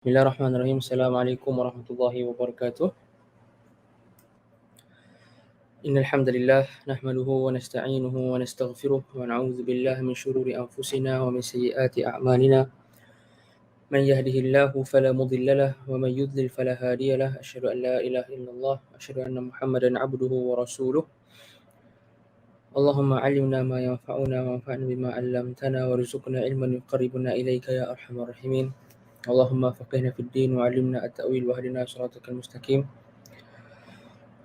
Bismillahirrahmanirrahim. Assalamualaikum warahmatullahi wabarakatuh. Innal hamdalillah nahmaduhu wa nasta'inuhu wa nastaghfiruh wa na'udzu billahi min shururi anfusina wa min sayyiati a'malina. Man yahdihillahu fala mudilla lahu wa man yudlil fala hadiya lahu. Asyhadu an la ilaha illallah wa asyhadu anna Muhammadan 'abduhu wa rasuluh. Allahumma 'allimna ma yanfa'una wa anfa'na bima 'allamtana warzuqna ilman yuqarribuna ilaika ya arhamar rahimin. Allahumma faqihna fid din wa 'allimna at-ta'wil wa hdina shiratal mustaqim.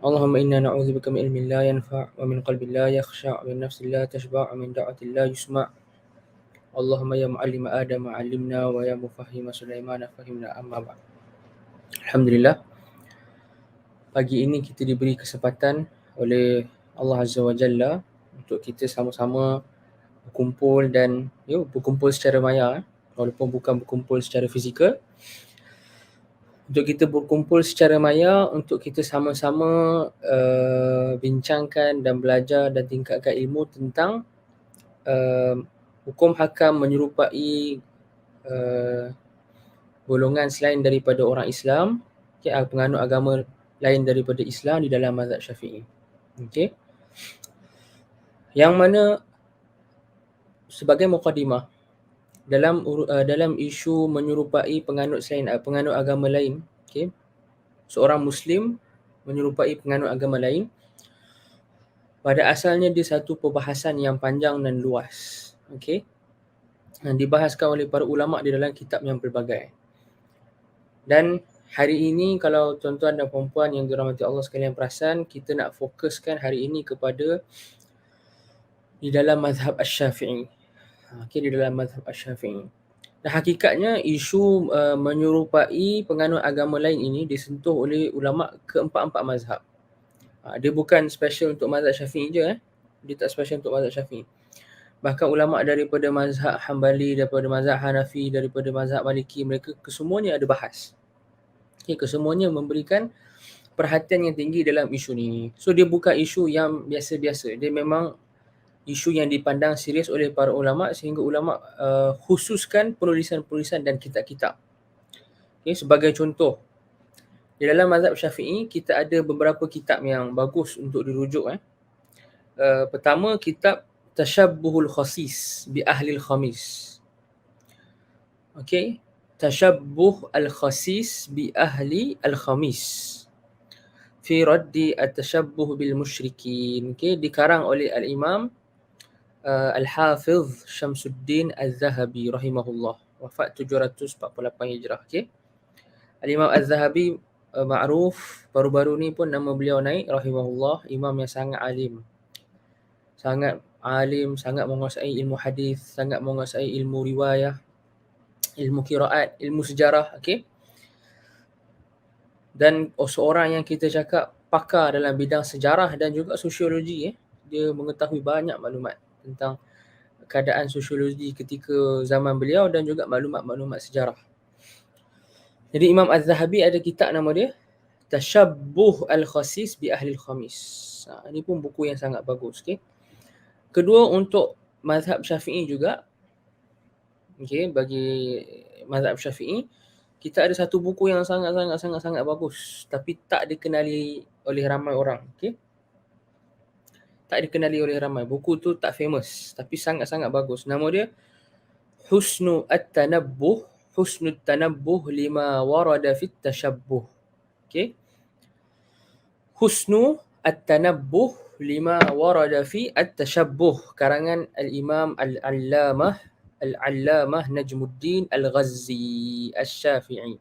اللهم إنا نعوذ بك من علم لا ينفع ومن قلب لا يخشع ومن نفس لا تشبع ومن دعوة لا يسمع. اللهم يا معلم آدم علمنا ويا مفهم سليمان فهمنا. أما بعد. Alhamdulillah, pagi ini kita diberi kesempatan oleh Allah Azza wa Jalla untuk kita sama-sama berkumpul dan berkumpul secara maya, walaupun bukan berkumpul secara fizikal. Untuk kita berkumpul secara maya untuk kita sama-sama bincangkan dan belajar dan tingkatkan ilmu tentang hukum hakam menyerupai golongan selain daripada orang Islam, penganut agama lain daripada Islam di dalam mazhab Syafi'i. Okey. Yang mana sebagai mukadimah dalam isu menyerupai penganut agama lain, okey. Seorang muslim menyerupai penganut agama lain, pada asalnya dia satu perbahasan yang panjang dan luas, okey. Yang dibahaskan oleh para ulama di dalam kitab yang pelbagai. Dan hari ini kalau tuan-tuan dan puan-puan yang dirahmati Allah sekalian perasan, kita nak fokuskan hari ini kepada di dalam mazhab Asy-Syafi'i. Okey, di dalam mazhab Asy-Syafi'i. Dan hakikatnya isu menyerupai penganut agama lain ini disentuh oleh ulama keempat-empat mazhab. Dia bukan special untuk mazhab Syafi'i je. Dia tak special untuk mazhab Syafi'i. Bahkan ulama daripada mazhab Hambali, daripada mazhab Hanafi, daripada mazhab Maliki, mereka kesemuanya ada bahas. Okay, kesemuanya memberikan perhatian yang tinggi dalam isu ni. So dia bukan isu yang biasa-biasa. Dia memang isu yang dipandang serius oleh para ulama sehingga ulama khususkan penulisan-penulisan dan kitab-kitab. Okay, sebagai contoh, di dalam mazhab Syafi'i kita ada beberapa kitab yang bagus untuk dirujuk. Pertama, kitab Tashabbuhul Khasis bi Ahlil Khamis. Okey, Tashabbuh al-Khasis bi Ahli al-Khamis fi raddi at-tashabbuh bil musyrikin. Okey, dikarang oleh al-Imam Al-Hafiz Syamsuddin Az-Zahabi rahimahullah, wafat 748 Hijrah. Okey. Al-Imam Az-Zahabi ma'ruf, baru-baru ni pun nama beliau naik rahimahullah, imam yang sangat alim. Sangat alim, sangat menguasai ilmu hadis, sangat menguasai ilmu riwayah, ilmu qiraat, ilmu sejarah, okey. Dan seorang yang kita cakap pakar dalam bidang sejarah dan juga sosiologi. Dia mengetahui banyak maklumat tentang keadaan sosiologi ketika zaman beliau dan juga maklumat-maklumat sejarah. Jadi Imam Az-Zahabi ada kitab nama dia Tashabbuh al-Khasis bi Ahli al-Khamis. Ini pun buku yang sangat bagus, okey. Kedua, untuk mazhab Syafi'i juga, okey, bagi mazhab Syafi'i kita ada satu buku yang sangat bagus tapi tak dikenali oleh ramai orang, okey. Tak dikenali oleh ramai. Buku tu tak famous tapi sangat-sangat bagus. Nama dia Husnul Tanabbuh lima warada fit tashabbuh. Okey. Husnul Tanabbuh lima warada fi at-tashabbuh, karangan al-Imam Al-Allamah Najmuddin Al-Ghazzi Asy-Syafi'i.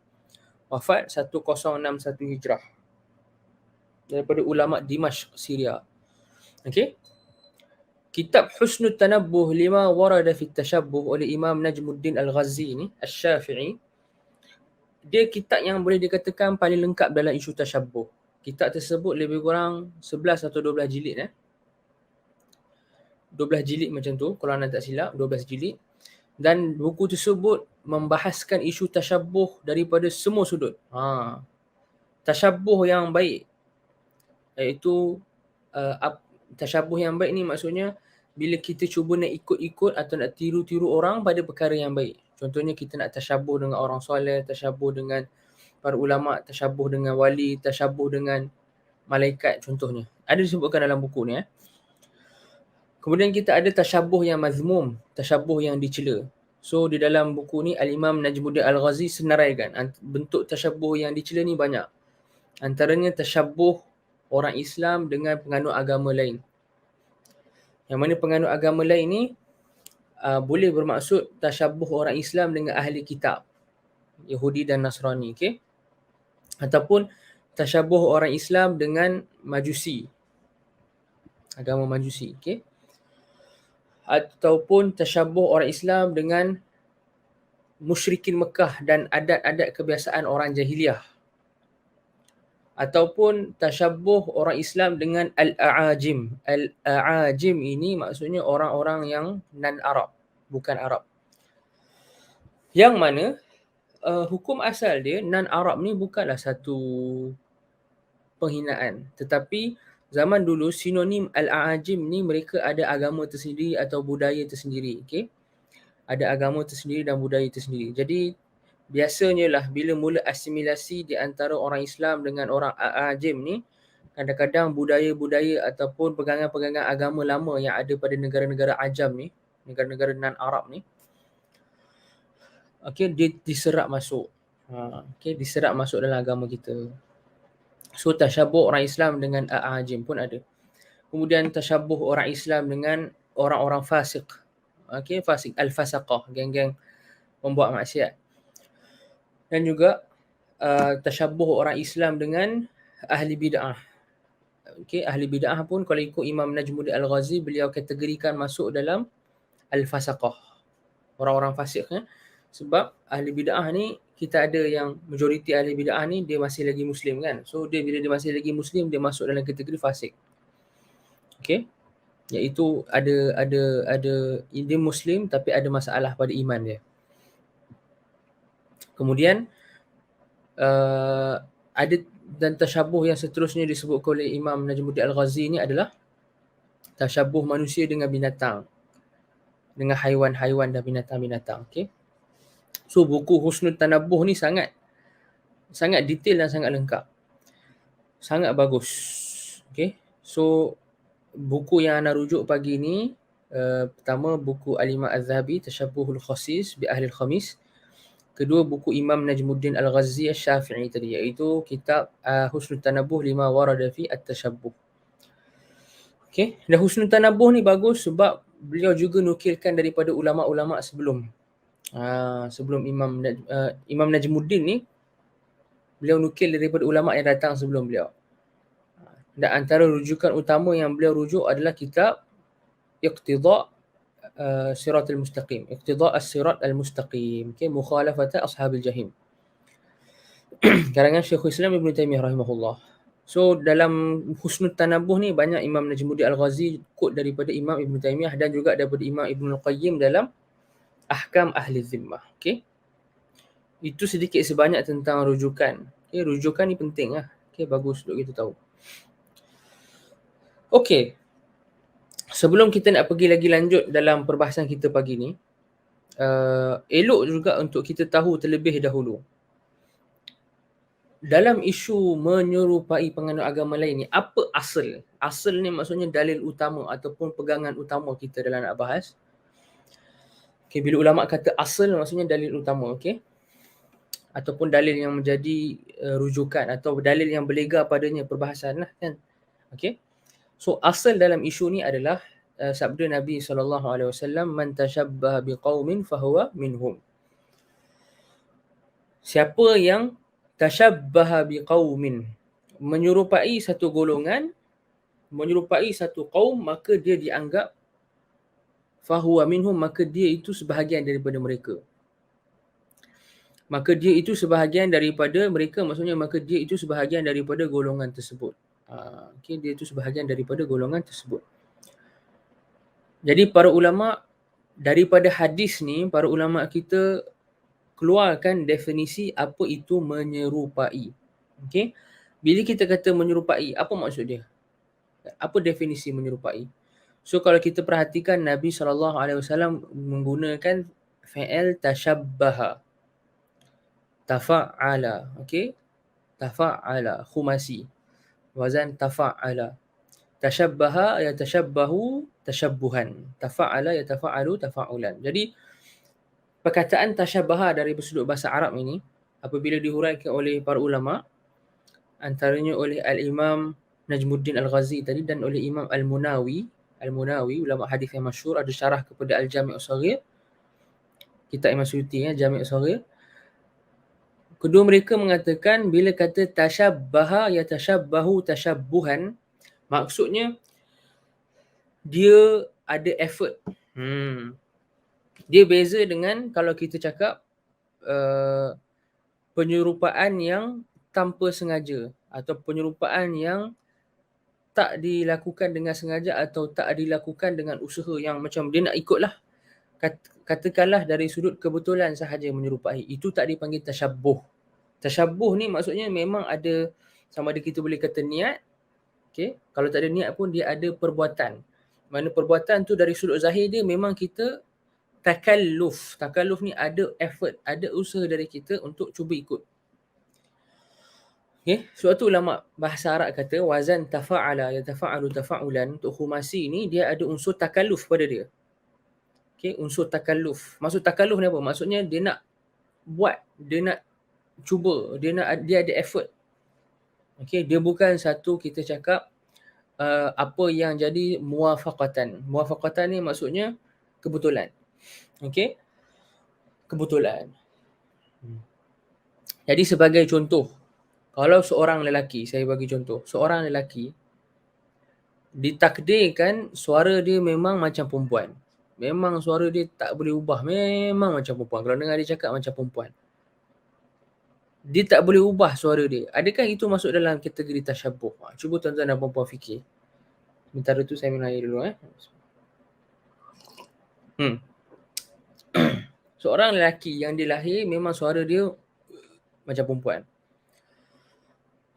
Wafat 1061 Hijrah. Daripada ulama Dimashq, Syria. Okey. Kitab Husnul Tanabbuh lima warada fi tashabbuh oleh Imam Najmuddin Al-Ghazzi ni, Asy-Syafi'i, dia kitab yang boleh dikatakan paling lengkap dalam isu tashabbuh. Kitab tersebut lebih kurang 11 atau 12 jilid. 12 jilid macam tu, kalau anda tak silap, 12 jilid. Dan buku tersebut membahaskan isu tashabbuh daripada semua sudut. Tashabbuh yang baik, iaitu tashabbuh yang baik ni maksudnya bila kita cuba nak ikut-ikut atau nak tiru-tiru orang pada perkara yang baik. Contohnya kita nak tasyabuh dengan orang soleh, tasyabuh dengan para ulama, tasyabuh dengan wali, tasyabuh dengan malaikat contohnya. Ada disebutkan dalam buku ni. Kemudian kita ada tasyabuh yang mazmum, tasyabuh yang dicela. So di dalam buku ni Al-Imam Najmuddin Al-Ghazi senaraikan bentuk tasyabuh yang dicela ni banyak. Antaranya tasyabuh orang Islam dengan penganut agama lain. Yang mana penganut agama lain ni boleh bermaksud tasyabuh orang Islam dengan ahli kitab, Yahudi dan Nasrani, okey? Ataupun tasyabuh orang Islam dengan Majusi, agama Majusi, okey? Ataupun tasyabuh orang Islam dengan musyrikin Mekah dan adat-adat kebiasaan orang jahiliah. Ataupun tasyabuh orang Islam dengan Al-A'ajim. Al-A'ajim ini maksudnya orang-orang yang non-Arab, bukan Arab. Yang mana hukum asal dia, non-Arab ni bukanlah satu penghinaan. Tetapi zaman dulu sinonim Al-A'ajim ni mereka ada agama tersendiri atau budaya tersendiri. Okay? Ada agama tersendiri dan budaya tersendiri. Jadi biasanya lah bila mula asimilasi di antara orang Islam dengan orang A'ajim ni, kadang-kadang budaya-budaya ataupun pegangan-pegangan agama lama yang ada pada negara-negara Ajam ni, negara-negara non-Arab ni, okay, dia diserap masuk. Okay, diserap masuk dalam agama kita. So tasyabuh orang Islam dengan A'ajim pun ada. Kemudian tasyabuh orang Islam dengan orang-orang fasik. Okay, fasik, al-fasaqah, geng-geng membuat maksiat. Dan juga tasyabuh orang Islam dengan ahli bid'ah. Okay, ahli bid'ah pun kalau ikut Imam Najmuddin Al-Ghazi, beliau kategorikan masuk dalam al-fasaqah, orang-orang fasik. Sebab ahli bid'ah ni, kita ada yang majoriti ahli bid'ah ni dia masih lagi Muslim kan. So dia bila dia masih lagi Muslim, dia masuk dalam kategori fasik. Okay, iaitu ada dia Muslim tapi ada masalah pada iman dia. Kemudian ada dan tasyabuh yang seterusnya disebutkan oleh Imam Najmuddin Al-Ghazi ni adalah tasyabuh manusia dengan binatang, dengan haiwan-haiwan dan binatang-binatang. Okay. So buku Husnul Tanabbuh ni sangat detail dan sangat lengkap. Sangat bagus. Okay. So buku yang ana rujuk pagi ni, pertama buku Al-Imam Az-Zahabi Tashabbuhul Khasis bi Ahli Al-Khamis. Kedua buku Imam Najmuddin Al-Ghazi Asy-Syafi'i tadi, iaitu kitab Husnul Tanabbuh lima warada fi at-tashabbuh. Okay. Dan Husnul Tanabbuh ni bagus sebab beliau juga nukilkan daripada ulama-ulama sebelum. Sebelum Imam Najmuddin ni, beliau nukil daripada ulama yang datang sebelum beliau. Dan antara rujukan utama yang beliau rujuk adalah kitab Iqtida' Siratal Mustaqim, Iqtida' As-Sirat Al-Mustaqim, okay, Mukhalafata Ashabil Jahim, karangan Syekhul Islam Ibn Taymiyah rahimahullah. So dalam Husnul Tanabbuh ni banyak Imam Najmuddin Al-Ghazi quote daripada Imam Ibn Taymiyah dan juga daripada Imam Ibn Al-Qayyim dalam Ahkam Ahli Zimmah. Okay. Itu sedikit sebanyak tentang rujukan. Okay, rujukan ni penting lah. Okay, bagus untuk kita tahu. Okay. Sebelum kita nak pergi lagi lanjut dalam perbahasan kita pagi ni, elok juga untuk kita tahu terlebih dahulu, dalam isu menyerupai penganut agama lain ni, apa asal? Asal ni maksudnya dalil utama ataupun pegangan utama kita dalam nak bahas. Okay, bila ulama kata asal maksudnya dalil utama, okay? Ataupun dalil yang menjadi rujukan atau dalil yang berlega padanya perbahasan lah kan. Okay? So asal dalam isu ni adalah sabda Nabi SAW, man tashabbaha biqaumin fahuwa minhum. Siapa yang tashabbaha biqaumin, menyerupai satu golongan, menyerupai satu kaum, maka dia dianggap fahuwa minhum, maka dia itu sebahagian daripada mereka. Maka dia itu sebahagian daripada mereka, maksudnya maka dia itu sebahagian daripada golongan tersebut. Okay, dia itu sebahagian daripada golongan tersebut. Jadi para ulama, daripada hadis ni, para ulama kita keluarkan definisi apa itu menyerupai. Okay? Bila kita kata menyerupai, apa maksud dia? Apa definisi menyerupai? So kalau kita perhatikan Nabi SAW menggunakan fi'il tashabbaha, tafa'ala, okey, tafa'ala, khumasi, wazan tafa'ala. Tashabbaha yatashabbahu tashabbuhan, tafa'ala yatafa'alu tafa'ulan. Jadi perkataan tashabbaha dari sudut bahasa Arab ini apabila dihuraikan oleh para ulama, antaranya oleh Al-Imam Najmuddin Al-Ghazi tadi dan oleh Imam Al-Munawi, ulama hadis yang masyhur, ada syarah kepada Al-Jami' As-Saghir, kitab Imam Suyuti, Jami' As-Saghir. Kedua mereka mengatakan bila kata tashabbaha yatashabbahu tashabbuhan, maksudnya dia ada effort. Dia beza dengan kalau kita cakap penyerupaan yang tanpa sengaja atau penyerupaan yang tak dilakukan dengan sengaja atau tak dilakukan dengan usaha yang macam dia nak ikutlah. Katakanlah dari sudut kebetulan sahaja menyerupai. Itu tak dipanggil tasyabbuh. Tasyabbuh ni maksudnya memang ada, sama ada kita boleh kata niat. Okay? Kalau tak ada niat pun dia ada perbuatan. Mana perbuatan tu dari sudut zahir dia memang kita takalluf. Takalluf ni ada effort, ada usaha dari kita untuk cuba ikut. Okay? Sebab tu ulama bahasa Arab kata wazan tafa'ala yatafa'alu tafa'ulan, untuk khumasi ni dia ada unsur takalluf pada dia. Okay? Unsur takalluf. Maksud takalluf ni apa? Maksudnya dia nak buat, dia nak cuba, dia ada effort. Okay? Dia bukan satu kita cakap apa yang jadi muwafaqatan. Muwafaqatan ni maksudnya kebetulan. Okay? Kebetulan. Jadi sebagai contoh, kalau seorang lelaki, saya bagi contoh, seorang lelaki ditakdirkan suara dia memang macam perempuan. Memang suara dia tak boleh ubah, memang macam perempuan. Kalau dengar dia cakap macam perempuan. Dia tak boleh ubah suara dia. Adakah itu masuk dalam kategori tasyabbuh? Cuba tuan-tuan dan puan-puan fikir. Sementara tu saya minum air dulu. Seorang lelaki yang dilahir memang suara dia macam perempuan.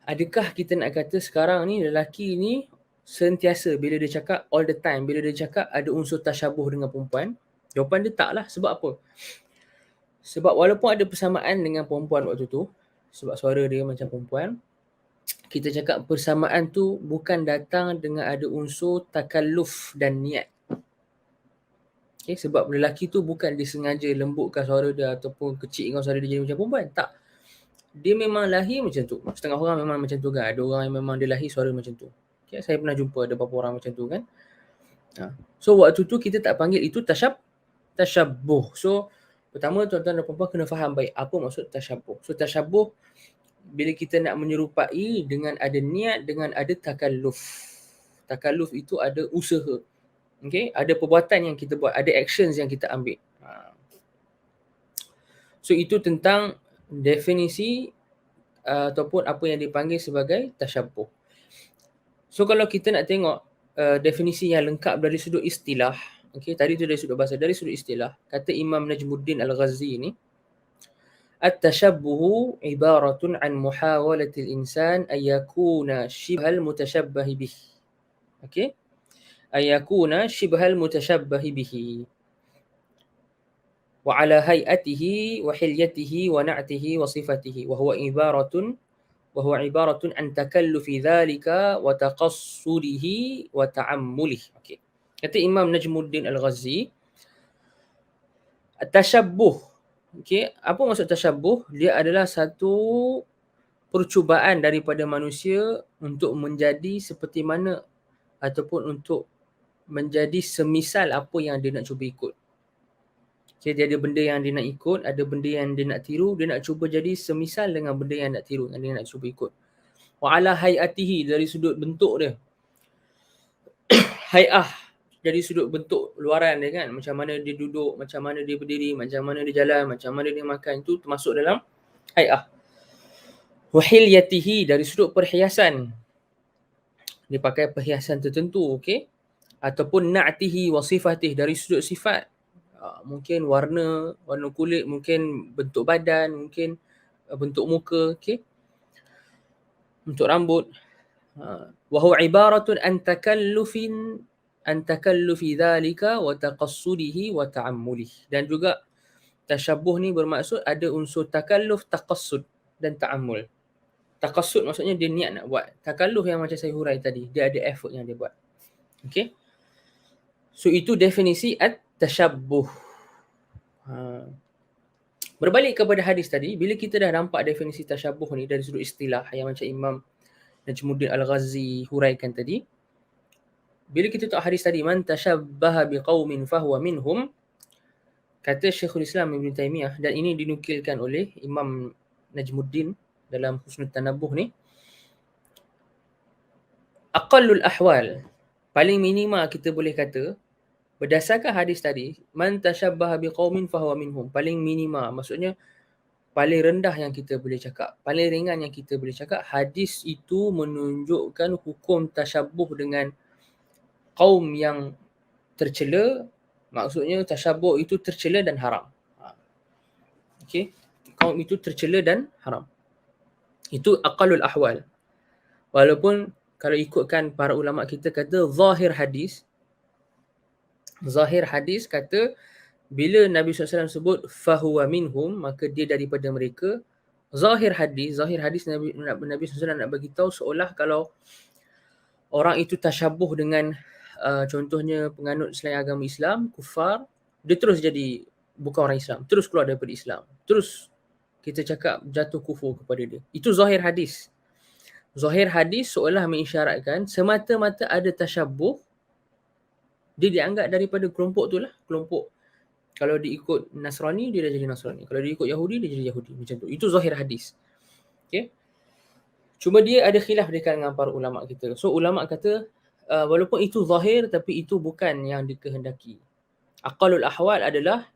Adakah kita nak kata sekarang ni lelaki ni sentiasa bila dia cakap, all the time bila dia cakap ada unsur tasyabuh dengan perempuan? Jawapan dia taklah. Sebab apa? Sebab walaupun ada persamaan dengan perempuan waktu tu, sebab suara dia macam perempuan, kita cakap persamaan tu bukan datang dengan ada unsur takalluf dan niat. Okay, sebab lelaki tu bukan disengaja lembutkan suara dia ataupun kecilkan suara dia jadi macam perempuan. Tak. Dia memang lahir macam tu. Setengah orang memang macam tu kan. Ada orang yang memang dia lahir suara macam tu. Okay, saya pernah jumpa ada beberapa orang macam tu kan. So waktu tu kita tak panggil itu tasyabbuh. So pertama tuan-tuan dan puan-puan kena faham baik apa maksud tasyabbuh. So tasyabbuh bila kita nak menyerupai dengan ada niat, dengan ada takalluf. Takalluf itu ada usaha. Okay, ada perbuatan yang kita buat, ada actions yang kita ambil. So itu tentang definisi ataupun apa yang dipanggil sebagai tasyabbuh. So kalau kita nak tengok definisi yang lengkap dari sudut istilah, okay, tadi tu dari sudut bahasa, dari sudut istilah, kata Imam Najmuddin Al-Ghazi ni, at-tashabbuhu ibaratun an muhawalatil insan an yakuna shibhal mutashabbahi bih. Okay? An yakuna shibhal mutashabbahi bihi. Wa ala hay'atihi wa hilyatihi wa na'tihi wa sifatihi. Wa huwa ibaratun an takallufi dhalika wa taqassurihi wa ta'ammulih. Okay. Kata Imam Najmuddin Al-Ghazi, tashabbuh. Okay. Apa maksud tashabbuh? Dia adalah satu percubaan daripada manusia untuk menjadi seperti mana ataupun untuk menjadi semisal apa yang dia nak cuba ikut. Okay, dia ada benda yang dia nak ikut, ada benda yang dia nak tiru, dia nak cuba jadi semisal dengan benda yang nak tiru, yang dia nak cuba ikut. Wa ala hayatihi, dari sudut bentuk dia. Hay'ah, dari sudut bentuk luaran dia kan, macam mana dia duduk, macam mana dia berdiri, macam mana dia jalan, macam mana dia makan, itu termasuk dalam hay'ah. Wa hilyatihi, dari sudut perhiasan. Dia pakai perhiasan tertentu, okey? Ataupun na'tihi wa sifatih, dari sudut sifat. Mungkin warna kulit, mungkin bentuk badan, mungkin bentuk muka, okey, bentuk rambut. Wa huwa ibaratun an takallufi dhalika wa taqassudihi wa ta'ammulih. Dan juga Tashabbuh ni bermaksud ada unsur takalluf, taqassud dan ta'ammul. Taqassud maksudnya dia niat nak buat. Takalluf yang macam saya hurai tadi, dia ada effort yang dia buat. Okey. So itu definisi at-tashabbuh. Berbalik kepada hadis tadi, bila kita dah nampak definisi tashabbuh ni dari sudut istilah yang macam Imam Najmuddin Al-Ghazi huraikan tadi, bila kita tengok hadis tadi, man tashabbaha biqaumin fahuwa minhum, kata Syekhul Islam Ibn Taymiyah, dan ini dinukilkan oleh Imam Najmuddin dalam Husnul Tanabbuh ni, aqallul ahwal, paling minima kita boleh kata, berdasarkan hadis tadi, man tashabbaha biqaumin fahuwa minhum, paling minima, maksudnya paling rendah yang kita boleh cakap, paling ringan yang kita boleh cakap, hadis itu menunjukkan hukum tashabbuh dengan kaum yang tercela, maksudnya tashabbuh itu tercela dan haram. Okey, kaum itu tercela dan haram. Itu aqallul ahwal. Walaupun kalau ikutkan para ulama kita kata zahir hadis kata bila Nabi SAW sebut fahuwa minhum, maka dia daripada mereka. Zahir hadis Nabi SAW nak bagi tahu seolah kalau orang itu tashabbuh dengan contohnya penganut selain agama Islam, kufar, dia terus jadi bukan orang Islam, terus keluar daripada Islam, terus kita cakap jatuh kufur kepada dia. Itu zahir hadis. Zahir hadis seolah mengisyaratkan semata-mata ada tashabbuh, dia dianggap daripada kelompok tu lah. Kelompok, kalau dia ikut Nasrani, dia dah jadi Nasrani. Kalau dia ikut Yahudi, dia jadi Yahudi. Macam tu. Itu zahir hadis. Okay. Cuma dia ada khilaf di kalangan para ulama kita. So ulama kata, walaupun itu zahir, tapi itu bukan yang dikehendaki. Aqallul ahwal adalah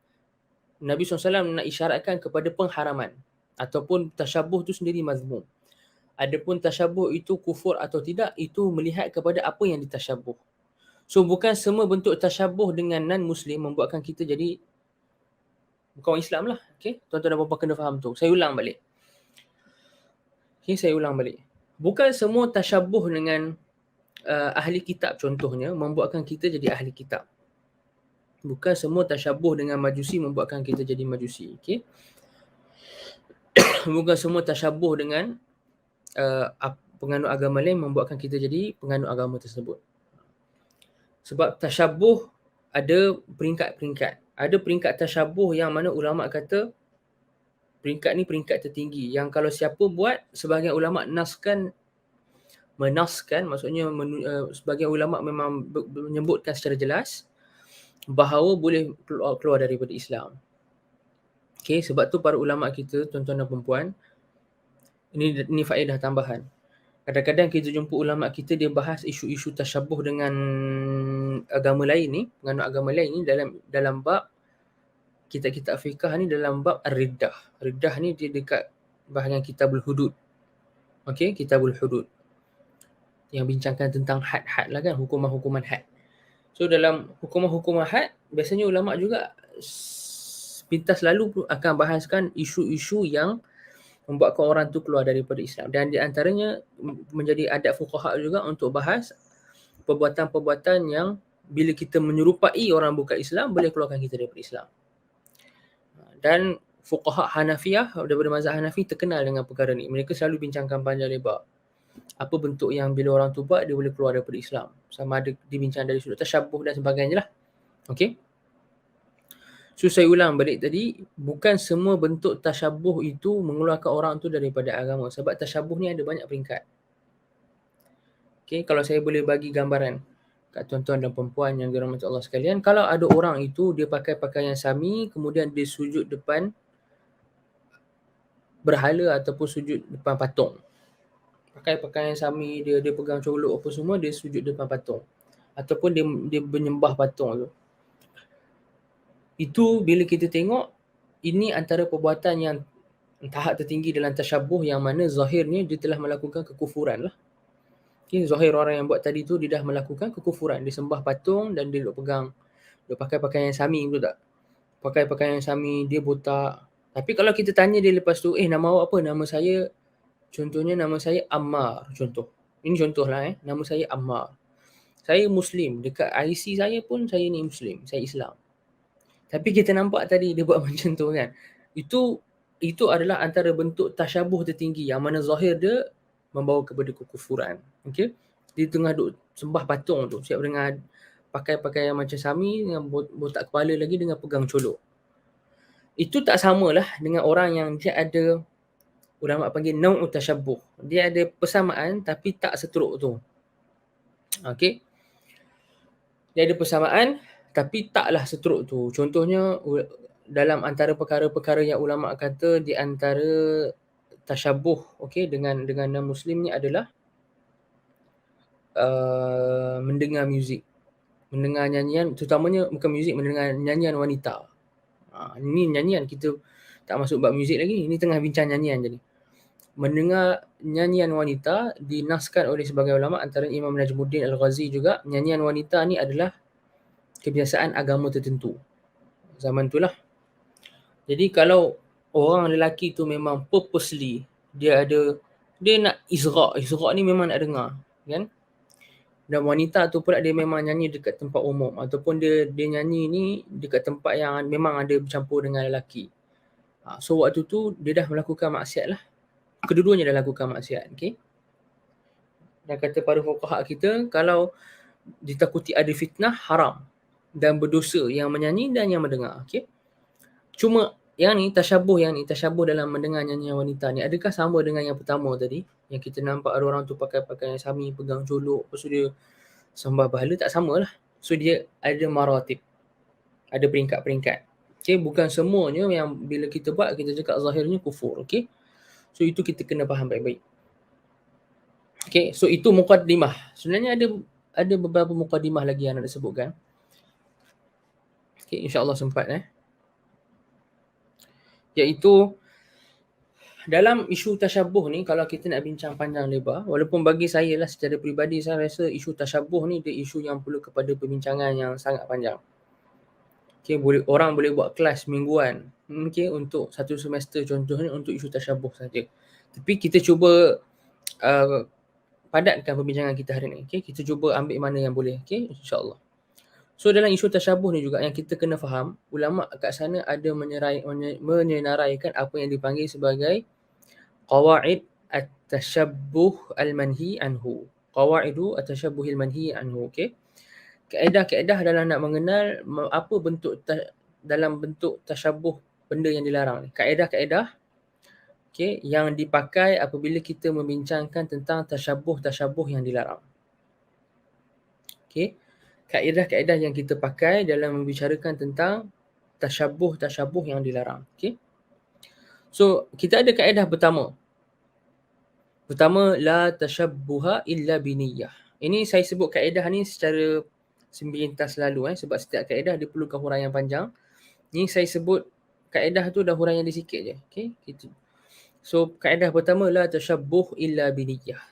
Nabi SAW nak isyaratkan kepada pengharaman. Ataupun tashabbuh tu sendiri mazmum. Adapun tashabbuh itu kufur atau tidak, itu melihat kepada apa yang ditashabbuh. So bukan semua bentuk tashabbuh dengan non-Muslim membuatkan kita jadi bukan orang Islam lah. Okay? Tuan-tuan dan puan-puan kena faham tu. Saya ulang balik. Bukan semua tashabbuh dengan ahli kitab contohnya membuatkan kita jadi ahli kitab. Bukan semua tashabbuh dengan majusi membuatkan kita jadi majusi. Okay? Bukan semua tashabbuh dengan penganut agama lain membuatkan kita jadi penganut agama tersebut. Sebab tashabbuh ada peringkat-peringkat. Ada peringkat tashabbuh yang mana ulama kata peringkat ni peringkat tertinggi. Yang kalau siapa buat, sebahagian ulama menaskan, maksudnya sebahagian ulama memang menyebutkan secara jelas bahawa boleh keluar daripada Islam. Okay, sebab tu para ulama kita, tuan-tuan dan perempuan, ini faedah tambahan. Kadang-kadang kita jumpa ulama kita dia bahas isu-isu tashabbuh dengan agama lain ni, penganut agama lain ni dalam bab kitab-kitab fiqh ni, dalam bab ar-riddah. Riddah ni dia dekat bahagian kitabul hudud. Okey, kitabul hudud. Yang bincangkan tentang had-had lah kan, hukuman-hukuman had. So dalam hukuman-hukuman had, biasanya ulama juga pintas selalu akan bahaskan isu-isu yang membuatkan orang tu keluar daripada Islam. Dan di antaranya menjadi adab fuqaha juga untuk bahas perbuatan-perbuatan yang bila kita menyerupai orang bukan Islam boleh keluarkan kita daripada Islam. Dan fuqaha Hanafiyah daripada mazhab Hanafi terkenal dengan perkara ni. Mereka selalu bincangkan panjang lebar. Apa bentuk yang bila orang tu buat dia boleh keluar daripada Islam. Sama ada dibincang dari sudut tashabbuh dan sebagainya lah. Okey. So saya ulang balik tadi, bukan semua bentuk tashabbuh itu mengeluarkan orang tu daripada agama. Sebab tashabbuh ni ada banyak peringkat. Okay, kalau saya boleh bagi gambaran kat tuan-tuan dan perempuan yang dirahmati Allah sekalian, kalau ada orang itu dia pakai pakaian sami, kemudian dia sujud depan berhala ataupun sujud depan patung. Pakai pakaian sami, dia pegang colok apa semua, dia sujud depan patung. Ataupun dia menyembah patung tu. Itu bila kita tengok, ini antara perbuatan yang tahap tertinggi dalam tashabbuh yang mana zahirnya dia telah melakukan kekufuran lah. Okay, zahir orang yang buat tadi tu dia dah melakukan kekufuran. Dia sembah patung dan dia dia pakai pakaian sami, betul tak? Pakai pakaian sami, dia botak. Tapi kalau kita tanya dia lepas tu, nama awak apa? Nama saya, contohnya nama saya Ammar, contoh. Ini contoh lah nama saya Ammar. Saya Muslim, dekat IC saya pun saya ni Muslim, saya Islam. Tapi kita nampak tadi dia buat macam tu kan. Itu adalah antara bentuk tasyabuh tertinggi yang mana zahir dia membawa kepada kekufuran. Okey. Dia tengah duk sembah patung tu, siap dengan pakai pakaian macam Sami dengan botak kepala lagi dengan pegang colok. Itu tak samalah dengan orang yang dia ada, ulama panggil nau'u tashabbuh. Dia ada persamaan tapi tak seteruk tu. Okey. Dia ada persamaan tapi taklah seteruk tu. Contohnya dalam antara perkara-perkara yang ulama kata di antara tashabbuh okey dengan non-muslim ni adalah mendengar muzik, mendengar nyanyian, terutamanya bukan muzik, mendengar nyanyian wanita. Ini nyanyian, kita tak masuk bab muzik lagi, ini tengah bincang nyanyian jadi. Mendengar nyanyian wanita dinaskan oleh sebagian ulama, antara Imam Najmuddin Al-Ghazi juga, nyanyian wanita ni adalah kebiasaan agama tertentu zaman itulah. Jadi kalau orang lelaki tu memang purposely dia nak izrak ni memang nak dengar kan, dan wanita tu pula dia memang nyanyi dekat tempat umum ataupun dia nyanyi ni dekat tempat yang memang ada bercampur dengan lelaki. So waktu tu dia dah melakukan maksiat lah. Kedua-duanya dah lakukan maksiat. Okay? Dan kata para fuqaha kita, kalau ditakuti ada fitnah, haram dan berdosa yang menyanyi dan yang mendengar. Okay? Cuma yang ni tasyabuh dalam mendengar nyanyian wanita ni, adakah sama dengan yang pertama tadi yang kita nampak ada orang tu pakai pakaian Sami, pegang colok, lepas tu dia sembah bahala? Tak samalah. So dia ada maratib, ada peringkat-peringkat. Okay, bukan semuanya yang bila kita buat kita cakap zahirnya kufur. Okay, so itu kita kena faham baik-baik. Okay, so itu muqaddimah. Sebenarnya ada beberapa muqaddimah lagi yang nak disebutkan. Okay, insyaAllah sempat iaitu dalam isu tasyabuh ni, kalau kita nak bincang panjang lebar, walaupun bagi saya lah secara peribadi, saya rasa isu tasyabuh ni dia isu yang perlu kepada perbincangan yang sangat panjang. Okay, orang boleh buat kelas mingguan, okay, untuk satu semester contohnya untuk isu tasyabuh saja. Tapi kita cuba padatkan perbincangan kita hari ni. Okay, kita cuba ambil mana yang boleh. Okay, insyaAllah. So dalam isu tasyabuh ni juga yang kita kena faham, ulama kat sana ada menyenaraikan apa yang dipanggil sebagai qawaid at-tashabbuh al-manhi anhu. Qawaidu at-tashabbuh al-manhi anhu. Okay. Kaedah-kaedah dalam nak mengenal apa bentuk dalam bentuk tashabbuh benda yang dilarang ni. Kaedah-kaedah okay, yang dipakai apabila kita membincangkan tentang tashabbuh yang dilarang. Okay. Kaedah-kaedah yang kita pakai dalam membicarakan tentang tashabbuh yang dilarang. Okay. So, kita ada kaedah pertama. Pertama, la tashabbuha illa biniyah. Ini saya sebut kaedah ni secara sembintas lalu sebab setiap kaedah dia perlukan huraian panjang. Ni saya sebut kaedah tu dah huraian dia sikit je. Okay. So, kaedah pertama, la tashabbuh illa biniyah.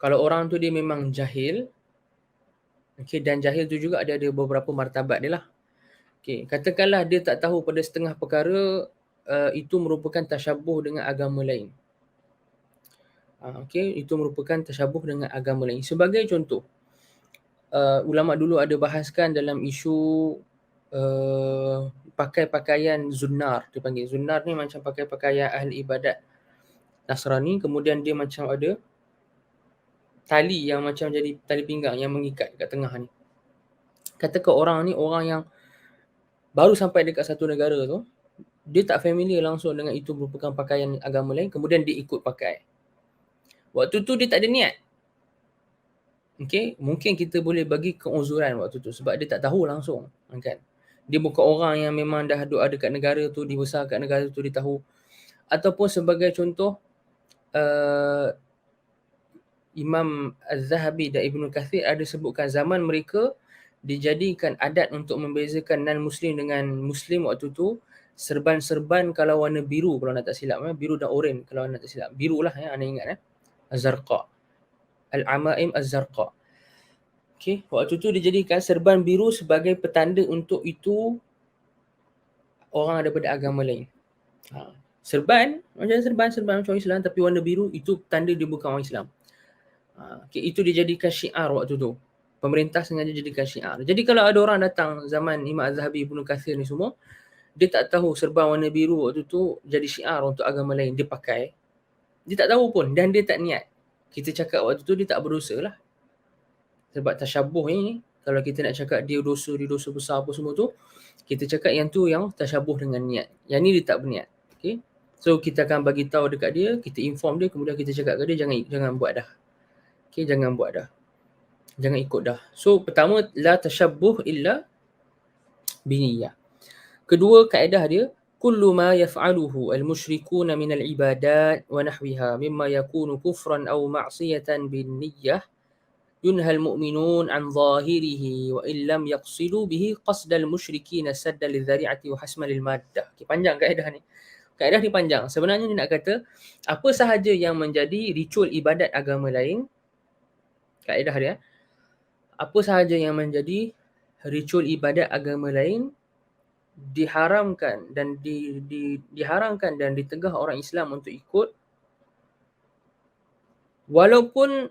Kalau orang tu dia memang jahil, okay, dan jahil tu juga ada beberapa martabat dia lah. Okay, katakanlah dia tak tahu pada setengah perkara itu merupakan tasyabuh dengan agama lain. Okay, itu merupakan tasyabuh dengan agama lain. Sebagai contoh, ulama dulu ada bahaskan dalam isu pakai pakaian zunnar, dipanggil. Zunnar ni macam pakai pakaian ahli ibadat Nasrani, kemudian dia macam ada tali yang macam jadi tali pinggang yang mengikat kat tengah ni. Katakan orang ni orang yang baru sampai dekat satu negara tu, dia tak familiar langsung dengan itu merupakan pakaian agama lain, kemudian dia ikut pakai. Waktu tu dia tak ada niat. Okay, mungkin kita boleh bagi keuzuran waktu tu sebab dia tak tahu langsung, kan. Dia bukan orang yang memang dah ada kat negara tu, dibesar kat negara tu, dia tahu. Ataupun sebagai contoh, Imam Az-Zahabi dan Ibnu Kathir ada sebutkan zaman mereka dijadikan adat untuk membezakan non-Muslim dengan Muslim waktu tu, serban-serban kalau warna biru kalau nak tak silap, biru dan oranye kalau nak tak silap. Biru lah anda ingat Az-Zarqa. Al-Amaim Az-Zarqa. Okay, waktu tu dijadikan serban biru sebagai petanda untuk itu orang daripada agama lain. Serban macam Islam tapi warna biru itu tanda dia bukan orang Islam. Okay, itu dijadikan syiar waktu tu. Pemerintah sengaja jadikan syiar. Jadi kalau ada orang datang zaman Imam Az-Zahabi, Ibnu Katsir ni semua, dia tak tahu serban warna biru waktu tu jadi syiar untuk agama lain, dia pakai. Dia tak tahu pun dan dia tak niat. Kita cakap waktu tu dia tak berdosa lah. Sebab tasyabuh ni, kalau kita nak cakap dia dosa besar apa semua tu, kita cakap yang tu yang tasyabuh dengan niat. Yang ni dia tak berniat. Okay? So kita akan bagi tahu dekat dia, kita inform dia, kemudian kita cakap ke dia jangan buat dah. Okay, jangan buat dah. Jangan ikut dah. So pertama, la tashabbuh illa biniyah. Kedua kaedah dia, kullu ma yaf'aluhu al-musyrikuna min al-ibadat wa nahwiha mimma yakunu kufran aw ma'siyatan bin niyyah yunha al-mu'minun an zahirihi wa illam yaqsidu bihi qasd al-musyrikin sadda lidh-dhari'ati wa hasma lil-maddah. Okay, panjang kaedah ni. Kaedah ni panjang. Sebenarnya dia nak kata apa sahaja yang menjadi ritual ibadat agama lain, kaedah dia, apa sahaja yang menjadi ritual ibadat agama lain diharamkan dan diharamkan dan ditegah orang Islam untuk ikut, walaupun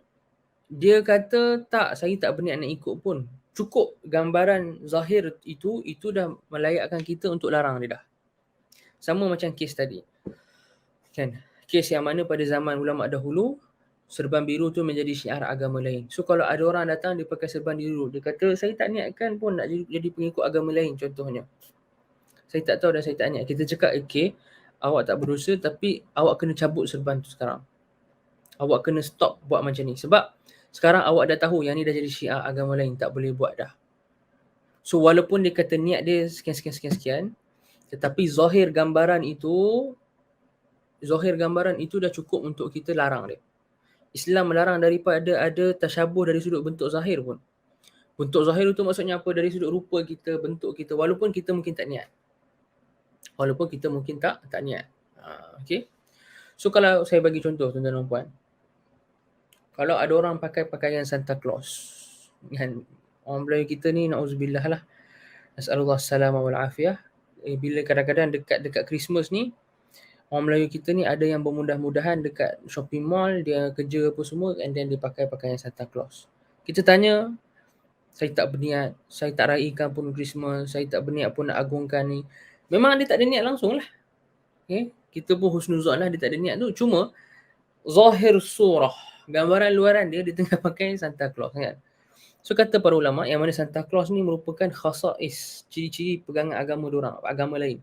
dia kata tak, saya tak berniat nak ikut pun, cukup gambaran zahir itu dah melayakkan kita untuk larang dia dah. Sama macam kes tadi kan, kes yang mana pada zaman ulama dahulu serban biru tu menjadi syiar agama lain. So kalau ada orang datang dia pakai serban biru, dia kata saya tak niatkan pun nak jadi pengikut agama lain contohnya, saya tak tahu dan saya tak niat. Kita cakap okay, awak tak berdosa tapi awak kena cabut serban tu sekarang. Awak kena stop buat macam ni. Sebab sekarang awak dah tahu yang ni dah jadi syiar agama lain, tak boleh buat dah. So walaupun dia kata niat dia sekian, tetapi zahir gambaran itu dah cukup untuk kita larang dia. Islam melarang daripada ada tasyabuh dari sudut bentuk zahir pun. Bentuk zahir itu maksudnya apa? Dari sudut rupa kita, bentuk kita, walaupun kita mungkin tak niat. Okay. So kalau saya bagi contoh tuan-tuan dan puan, kalau ada orang pakai pakaian Santa Claus, kan, orang Melayu kita ni na'udzubillah lah, nas'alullah salamah wal afiyah, bila kadang-kadang dekat Christmas ni, orang Melayu kita ni ada yang bermudah-mudahan dekat shopping mall, dia kerja apa semua, and then dia pakai pakaian Santa Claus. Kita tanya, saya tak berniat, saya tak raikan pun Christmas, saya tak berniat pun nak agungkan ni. Memang dia tak ada niat langsung lah. Okay? Kita pun husnuzon lah dia tak ada niat tu. Cuma zahir surah, gambaran luaran dia tengah pakai Santa Claus kan. So kata para ulama yang mana Santa Claus ni merupakan khasais, ciri-ciri pegangan agama diorang, agama lain.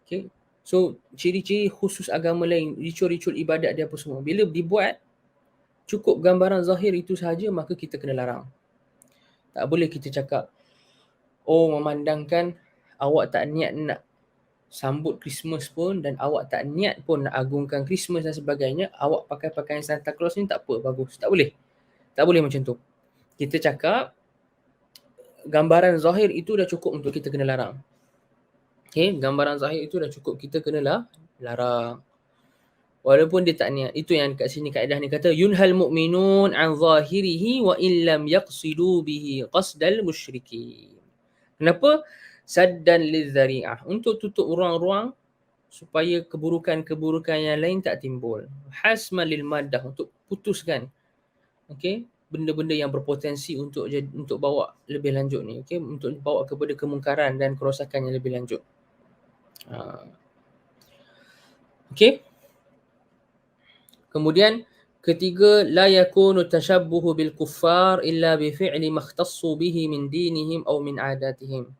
Okay? So ciri-ciri khusus agama lain, ritual-ritual ibadat dia apa semua, bila dibuat cukup gambaran zahir itu sahaja, maka kita kena larang. Tak boleh kita cakap, oh memandangkan awak tak niat nak sambut Christmas pun dan awak tak niat pun nak agungkan Christmas dan sebagainya, awak pakai pakaian Santa Claus ni tak apa, bagus. Tak boleh. Tak boleh macam tu. Kita cakap gambaran zahir itu dah cukup untuk kita kena larang. Okay, gambaran zahir itu dah cukup kita kena larang. Walaupun dia tak niat. Itu yang kat sini kaedah ni kata yunhal mu'minun an zahirihi wa illam yaqsidu bihi qasdal musyrikin. Kenapa? Saddan lidzari'ah, untuk tutup ruang-ruang supaya keburukan-keburukan yang lain tak timbul. Hasman lil maddah, untuk putuskan okey benda-benda yang berpotensi untuk bawa lebih lanjut ni, okey, untuk bawa kepada kemungkaran dan kerosakan yang lebih lanjut. Okey. Kemudian ketiga, la yakunu tashabbuhu bil kuffar illa bi fi'li ma ikhtassu bihi min dinihim aw min adatihim.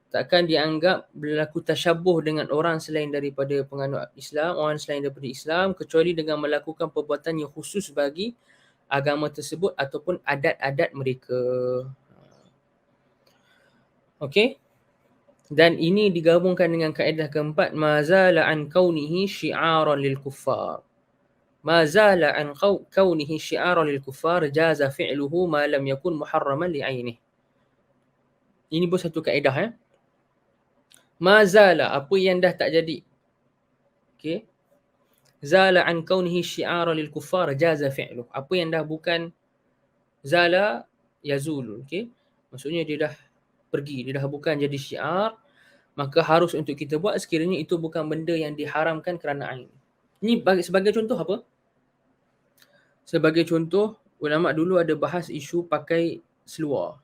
Takkan dianggap berlaku tashabbuh dengan orang selain daripada penganut Islam, orang selain daripada Islam, kecuali dengan melakukan perbuatan yang khusus bagi agama tersebut ataupun adat-adat mereka. Okey. Dan ini digabungkan dengan kaedah keempat, mazala an kaunihi syi'aran lil kuffar. Mazala an kaunihi syi'aran lil kuffar jaza fi'luhu ma lam yakun muharraman li'ainih. Ini pun satu kaedah Mazala, apa yang dah tak jadi. Okey. Zala an kaunihi syi'aran lil kuffar jaza fi'luhu. Apa yang dah bukan zala yazul, okey. Maksudnya dia dah pergi, dia dah bukan jadi syiar, maka harus untuk kita buat sekiranya itu bukan benda yang diharamkan kerana ain. Ini sebagai contoh apa? Sebagai contoh, ulama dulu ada bahas isu pakai seluar.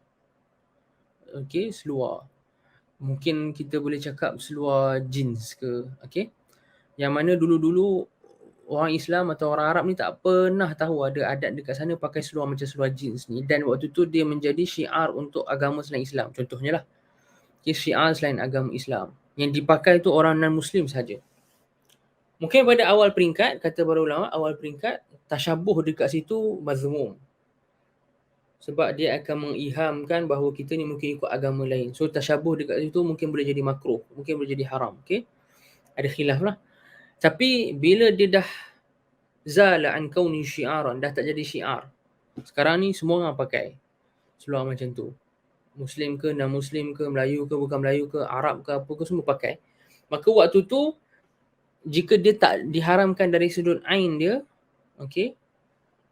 Okey, seluar. Mungkin kita boleh cakap seluar jeans ke, okey. Yang mana dulu-dulu orang Islam atau orang Arab ni tak pernah tahu ada adat dekat sana pakai seluar macam seluar jeans ni, dan waktu tu dia menjadi syiar untuk agama selain Islam. Contohnya lah, syiar selain agama Islam. Yang dipakai tu orang non-Muslim saja. Mungkin pada awal peringkat, kata para ulama, awal peringkat, tasyabuh dekat situ mazmum. Sebab dia akan mengihamkan bahawa kita ni mungkin ikut agama lain. So tasyabuh dekat situ mungkin boleh jadi makruh, mungkin boleh jadi haram. Okay? Ada khilaf lah. Tapi bila dia dah zala an kauni syiaran, dah tak jadi syiar. Sekarang ni semua orang pakai seluar macam tu. Muslim ke, non-Muslim ke, Melayu ke, bukan Melayu ke, Arab ke, apa ke, semua pakai. Maka waktu tu, jika dia tak diharamkan dari sudut ain dia, okey,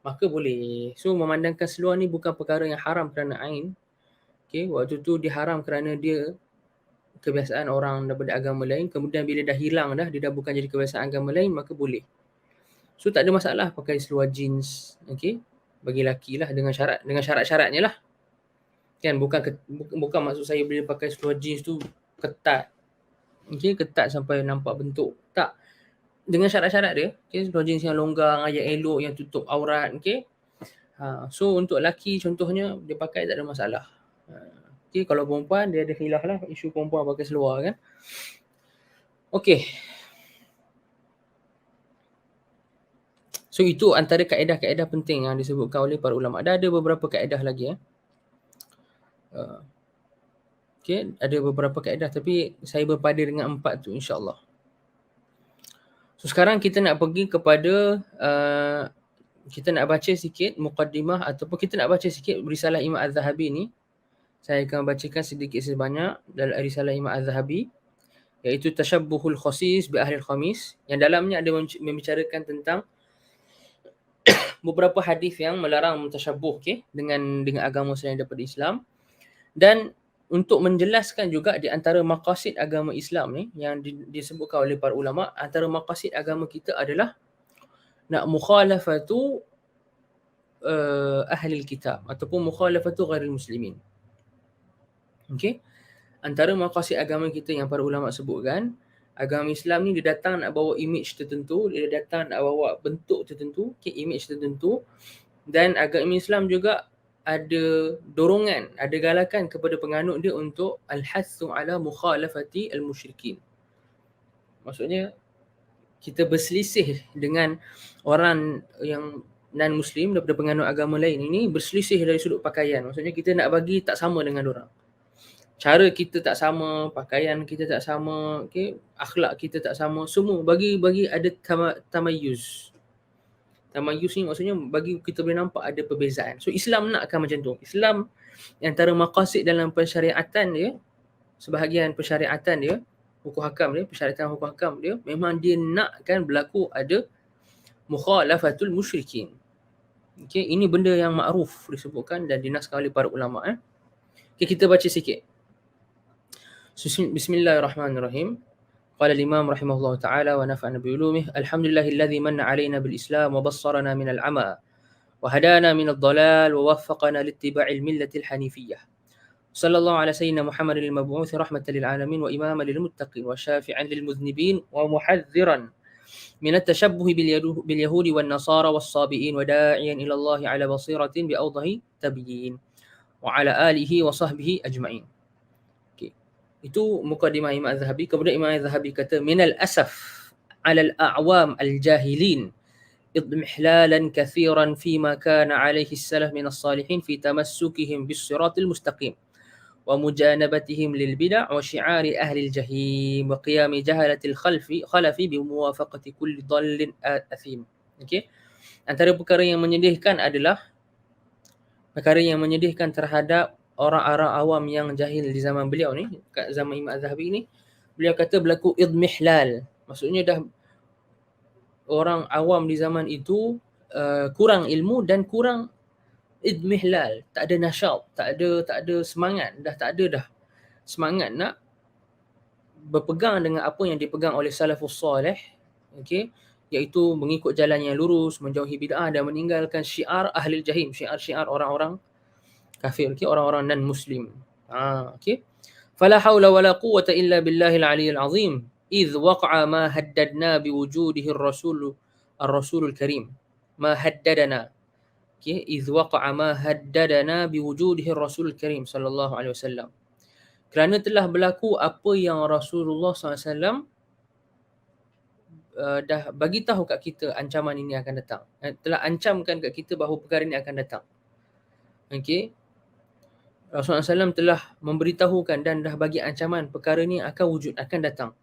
maka boleh. So memandangkan seluar ni bukan perkara yang haram kerana ain. Okey, waktu tu diharam kerana dia kebiasaan orang daripada agama lain, kemudian bila dah hilang dah, dia dah bukan jadi kebiasaan agama lain, maka boleh. So tak ada masalah pakai seluar jeans, okey, bagi lelaki lah, dengan syarat-syaratnya lah. Kan, bukan maksud saya bila pakai seluar jeans tu ketat. Okey, ketat sampai nampak bentuk. Tak. Dengan syarat-syarat dia, okey, seluar jeans yang longgar, yang elok, yang tutup aurat, okey. So untuk lelaki contohnya dia pakai tak ada masalah. Okey, kalau perempuan dia ada khilaf lah, isu perempuan pakai seluar kan. Okey. So itu antara kaedah-kaedah penting yang disebutkan oleh para ulama. Ada beberapa kaedah lagi okey, ada beberapa kaedah tapi saya berpada dengan 4 tu insya-Allah. So sekarang kita nak pergi kepada kita nak baca sikit muqaddimah ataupun kita nak baca sikit risalah Imam Az-Zahabi ni. Saya akan bacakan sedikit sebanyak dalam risalah Imam Az-Zahabi, iaitu Tashabbuhul Khasis bi Ahlil Khamis, yang dalamnya ada membicarakan tentang beberapa hadis yang melarang mentashabbuh, okey, dengan agama selain daripada Islam. Dan untuk menjelaskan juga di antara maqasid agama Islam ni yang disebutkan oleh para ulama, antara maqasid agama kita adalah nak mukhalafatu ahli kitab ataupun mukhalafatu ghairil muslimin. Okey. Antara maqasid agama kita yang para ulama sebutkan, agama Islam ni dia datang nak bawa image tertentu, dia datang nak bawa bentuk tertentu, image tertentu, dan agama Islam juga ada dorongan, ada galakan kepada penganut dia untuk al-hassu ala mukhalafati al-musyrikin. Maksudnya kita berselisih dengan orang yang non-Muslim daripada penganut agama lain ini, berselisih dari sudut pakaian. Maksudnya kita nak bagi tak sama dengan orang. Cara kita tak sama, pakaian kita tak sama, okay? Akhlak kita tak sama, semua bagi ada tamayuz. Tamayuz ni maksudnya bagi kita boleh nampak ada perbezaan. So Islam nakkan macam tu. Islam antara maqasid dalam pensyariatan dia, sebahagian pensyariatan dia, hukum hakam dia, persyaratan hukum hakam dia, memang dia nakkan berlaku ada mukhalafatul musyrikin. Okay, ini benda yang makruf disebutkan dan dinaskan oleh para ulama. Okay, kita baca sikit. Bismillahirrahmanirrahim. قال الإمام رحمه الله تعالى ونفعنا بعلومه الحمد لله الذي من علينا بالإسلام وبصرنا من العمى وهدانا من الضلال ووفقنا لاتباع الملة الحنيفية صلى الله على سيدنا محمد المبعوث رحمة للعالمين وإماما للمتقين وشافعا للمذنبين ومحذرا من التشبه باليهود والنصارى والصابئين وداعيا إلى الله على بصيرة بأوضح تبيين وعلى آله وصحبه أجمعين. Itu mukadimah Imam Az-Zahabi. Kemudian Imam Az-Zahabi kata minal asaf 'ala al-a'wam al-jahilin idmihlalan kathiran fima kana 'alaihi as-salaf min as-salihin fi tamassukihim bis-siratil mustaqim wa mujanabatihim lil bid'ah wa syi'ari ahli al-jahim wa qiyam jahalatil khalafi bi muwafaqati kulli dhallin athim. Okey. Antara perkara yang menyedihkan adalah perkara yang menyedihkan terhadap orang-orang awam yang jahil di zaman beliau ni, kat zaman Imam Az-Zahabi ni, beliau kata berlaku idmihlal. Maksudnya dah orang awam di zaman itu kurang ilmu dan kurang idmihlal, tak ada nasyat, tak ada semangat, dah tak ada dah semangat nak berpegang dengan apa yang dipegang oleh salafus soleh, okey, iaitu mengikut jalan yang lurus, menjauhi bid'ah dan meninggalkan syiar ahli jahim, syiar-syiar orang-orang Kafir, okey, orang-orang non muslim. Okey. Fala haula wala quwwata illa billahil aliyyil azim. Idh waqa'a ma haddadna biwujudihi ar-rasulul karim. Ma haddadana. Okey, idh waqa'a ma haddadana biwujudihi ar-rasulul karim sallallahu alaihi wasallam. Kerana telah berlaku apa yang Rasulullah SAW dah bagi tahu kat kita ancaman ini akan datang. Telah ancamkan kat kita bahawa perkara ini akan datang. Okey. Rasulullah SAW telah memberitahukan dan dah bagi ancaman perkara ini akan wujud, akan datang.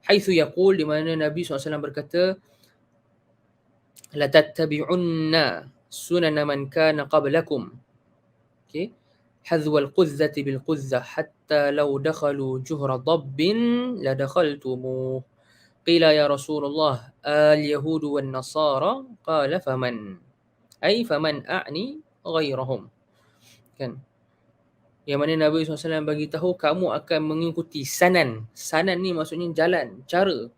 Haitsu yaqul, di mana Nabi SAW berkata, la tattabi'unna sunana man kana qablakum. Okey. Hadwa al-quzzati bil-quzzah hatta law dakhalu juhra dabbin la dakhaltumuh. Qila ya Rasulullah al-yahudu wan-nasara qala faman. Ay faman a'ni ghairahum. Kan? Yang mana Nabi SAW bagi tahu kamu akan mengikuti sanan. Sanan ni maksudnya jalan, cara.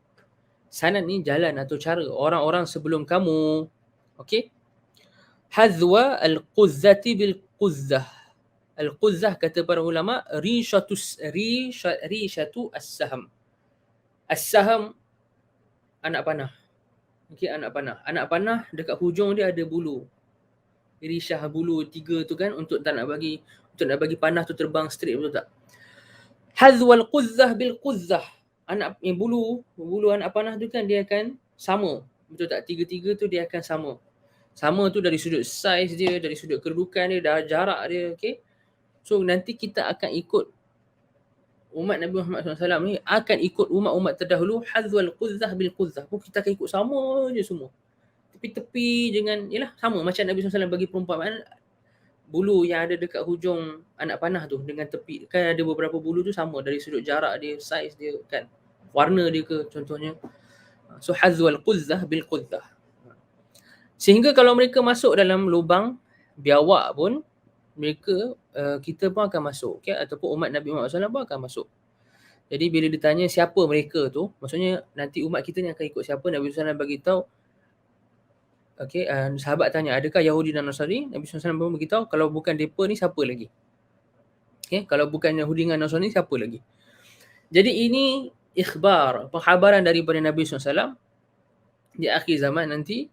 Sanan ni jalan atau cara orang-orang sebelum kamu. Okey? Hadwa al-quzzati bil-quzzah. Al-quzzah kata para ulama rishatu as-saham. As-saham anak panah. Okey, anak panah. Anak panah dekat hujung dia ada bulu. Rishah bulu 3 tu kan untuk nak bagi panah tu terbang straight, betul tak? Hazwal quzzah bil quzzah. Anak yang bulu anak panah tu kan dia akan sama. Betul tak? Tiga-tiga tu dia akan sama. Sama tu dari sudut saiz dia, dari sudut kedudukan dia, dari jarak dia, okey. So nanti kita akan ikut umat Nabi Muhammad SAW ni akan ikut umat-umat terdahulu hazwal quzzah bil quzzah. Kita akan ikut sama je semua. Tepi-tepi dengan yalah sama macam Nabi SAW bagi perumpamaan bulu yang ada dekat hujung anak panah tu dengan tepi kan ada beberapa bulu tu sama dari sudut jarak dia, saiz dia kan, warna dia ke contohnya. So hazwal quzzah bil quzzah. Sehingga kalau mereka masuk dalam lubang biawak pun mereka kita pun akan masuk, okay? Ataupun umat Nabi Muhammad SAW pun akan masuk. Jadi bila ditanya siapa mereka tu, maksudnya nanti umat kita ni akan ikut siapa, Nabi SAW bagi tahu. Okey, sahabat tanya, adakah Yahudi dan Nasrani? Nabi SAW pun beritahu, kalau bukan mereka ni siapa lagi? Okey, kalau bukan Yahudi dan Nasrani siapa lagi? Jadi ini ikhbar, pengkhabaran daripada Nabi SAW di akhir zaman nanti.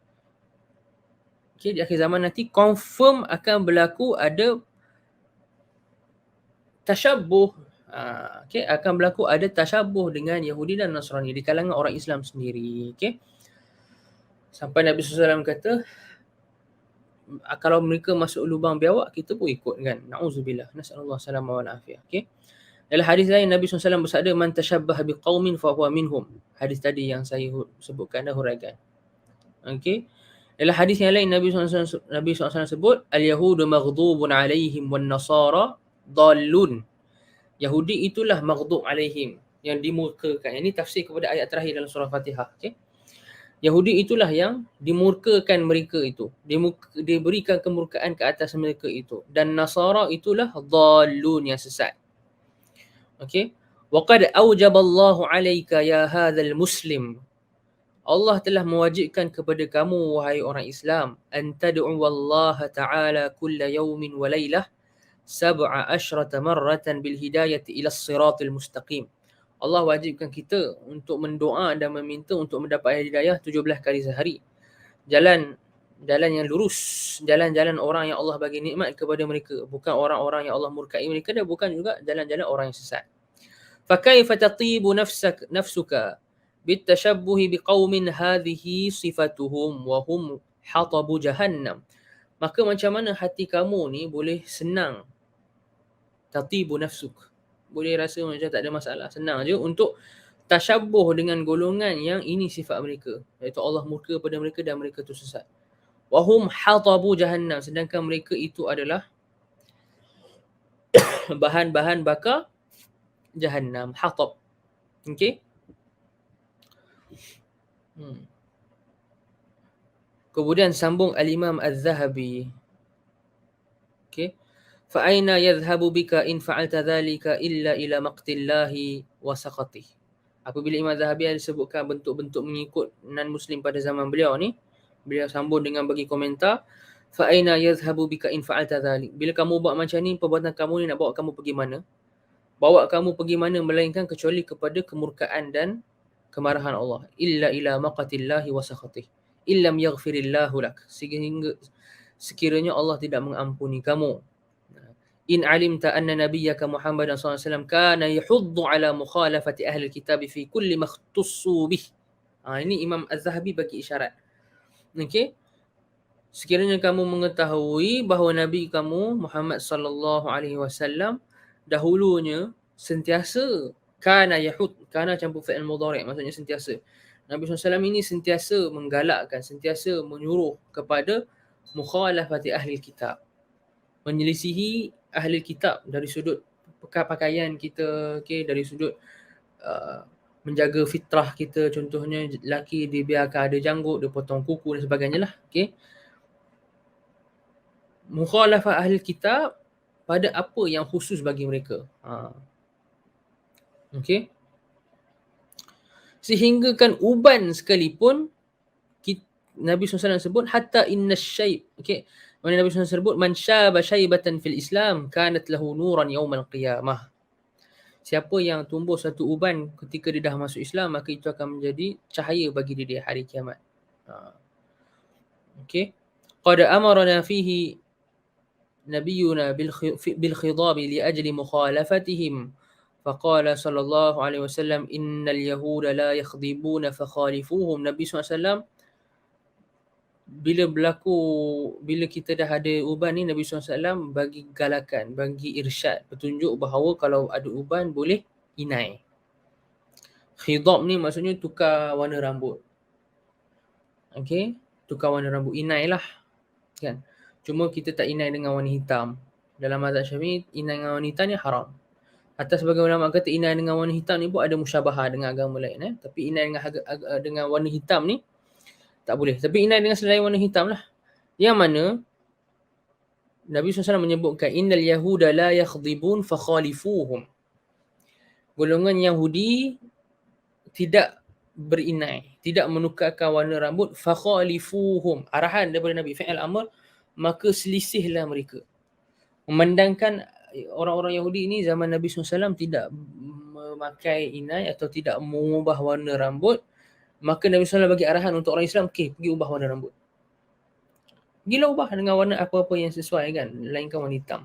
Okey, di akhir zaman nanti confirm akan berlaku ada tashabbuh. Okey, akan berlaku ada tashabbuh dengan Yahudi dan Nasrani di kalangan orang Islam sendiri. Okey. Sampai Nabi SAW kata, kalau mereka masuk lubang biawak, kita pun ikut kan. Na'udzubillah. Nas'alullah salamah wal afiyah. Okay. Dalam hadis lain, Nabi SAW bersabda, man tashabbah biqaumin fahuwa minhum. Hadis tadi yang saya sebutkan dah huraikan. Okay. Dalam hadis yang lain, Nabi SAW sebut, al-yahudu maghdubun alaihim wan nasara dallun. Yahudi itulah maghdub alaihim, yang dimurkakan. Ini tafsir kepada ayat terakhir dalam surah Fatihah. Okay. Yahudi itulah yang dimurkakan mereka itu. Diberikan kemurkaan ke atas mereka itu. Dan Nasara itulah dhallun, yang sesat. Okey. Wa qad aujaballahu alayka ya hadzal muslim. Allah telah mewajibkan kepada kamu wahai orang Islam, an tad'u wallaha ta'ala kulla yawmin wa laylah 17 marratan bil hidayati ila as-siratil mustaqim. Allah wajibkan kita untuk mendoa dan meminta untuk mendapat hidayah 17 kali sehari. Jalan yang lurus, jalan-jalan orang yang Allah bagi nikmat kepada mereka, bukan orang-orang yang Allah murkai mereka, dan bukan juga jalan-jalan orang yang sesat. Fa kaifa tatibu nafsuka bitashabbuhi biqaumin hadhihi sifatuhum wa hum hatabu jahannam. Maka macam mana hati kamu ni boleh senang, tatibu nafsuk, boleh rasa macam tak ada masalah, senang je untuk tashabbuh dengan golongan yang ini sifat mereka, iaitu Allah murka pada mereka dan mereka tu sesat. Wahum hatabu jahannam, sedangkan mereka itu adalah bahan-bahan bakar jahannam, hatab. Okey. Kemudian sambung al-Imam Az-Zahabi. Okey. Fa aina yadhhabu bika in fa'alta dhalika illa ila maqtillahi wa saqatih. Apabila Imam Zahabi ada sebutkan bentuk-bentuk mengikut non-muslim pada zaman beliau ni, beliau sambung dengan bagi komentar, fa aina yadhhabu bika in fa'alta dhalik. Bila kamu buat macam ni, perbuatan kamu ni nak bawa kamu pergi mana? Bawa kamu pergi mana melainkan kecuali kepada kemurkaan dan kemarahan Allah. Illa ila maqatillahi wa sakhatih. Illam yaghfirillahu lak. Sehingga sekiranya Allah tidak mengampuni kamu. In alimta anna nabiyyaka Muhammadan sallallahu alaihi wasallam kana yahuddu ala mukhalafati ahli alkitab fi kulli ma ikhtassu bih. Ini Imam Az-Zahabi bagi isyarat. Okey. Sekiranya kamu mengetahui bahawa Nabi kamu Muhammad sallallahu alaihi wasallam dahulunya sentiasa kana yahud, kana campur fi'il mudhari' maksudnya sentiasa. Nabi SAW ini sentiasa menggalakkan, sentiasa menyuruh kepada mukhalafati ahli kitab. Menyelisihi ahli kitab dari sudut pakaian kita, okay, dari sudut menjaga fitrah kita, contohnya lelaki dibiarkan ada janggut, dia potong kuku dan sebagainya lah. Okay. Mukhalafah ahli kitab pada apa yang khusus bagi mereka. Okay. Sehingga kan uban sekalipun Nabi SAW sebut hatta inna syaib. Okay. Mana Nabi SAW sebut man syaba syaibatan fil Islam kanat lahu nuran yaumal qiyamah. Siapa yang tumbuh satu uban ketika dia dah masuk Islam, maka itu akan menjadi cahaya bagi dia di hari kiamat. Okay. Qad amarna fihi nabiyuna bil khidab li ajli mukhalafatihim. Faqala sallallahu alaihi wasallam innal yahuda la yakhdibuna fakhalifuhum. Nabi SAW bila kita dah ada uban ni, Nabi SAW bagi galakan, bagi irsyad, petunjuk bahawa kalau ada uban boleh inai. Khidab ni maksudnya tukar warna rambut. Okay, tukar warna rambut, inai lah kan. Cuma kita tak inai dengan warna hitam. Dalam mazhab Syafi'i, inai dengan warna hitam ni haram. Atas sebagian ulama kata inai dengan warna hitam ni pun ada musyabahah dengan agama lain. Tapi inai dengan warna hitam ni tak boleh. Tapi inai dengan selain warna hitam lah. Yang mana Nabi SAW menyebutkan innal yahuda la yakhdibun fakhalifuhum. Golongan Yahudi tidak berinai, tidak menukarkan warna rambut, fakhalifuhum. Arahan daripada Nabi, fi'il amr, maka selisihlah mereka. Memandangkan orang-orang Yahudi ini zaman Nabi SAW tidak memakai inai atau tidak mengubah warna rambut, maka Nabi SAW bagi arahan untuk orang Islam, okay, pergi ubah warna rambut. Pergilah ubah dengan warna apa-apa yang sesuai kan, melainkan warna hitam.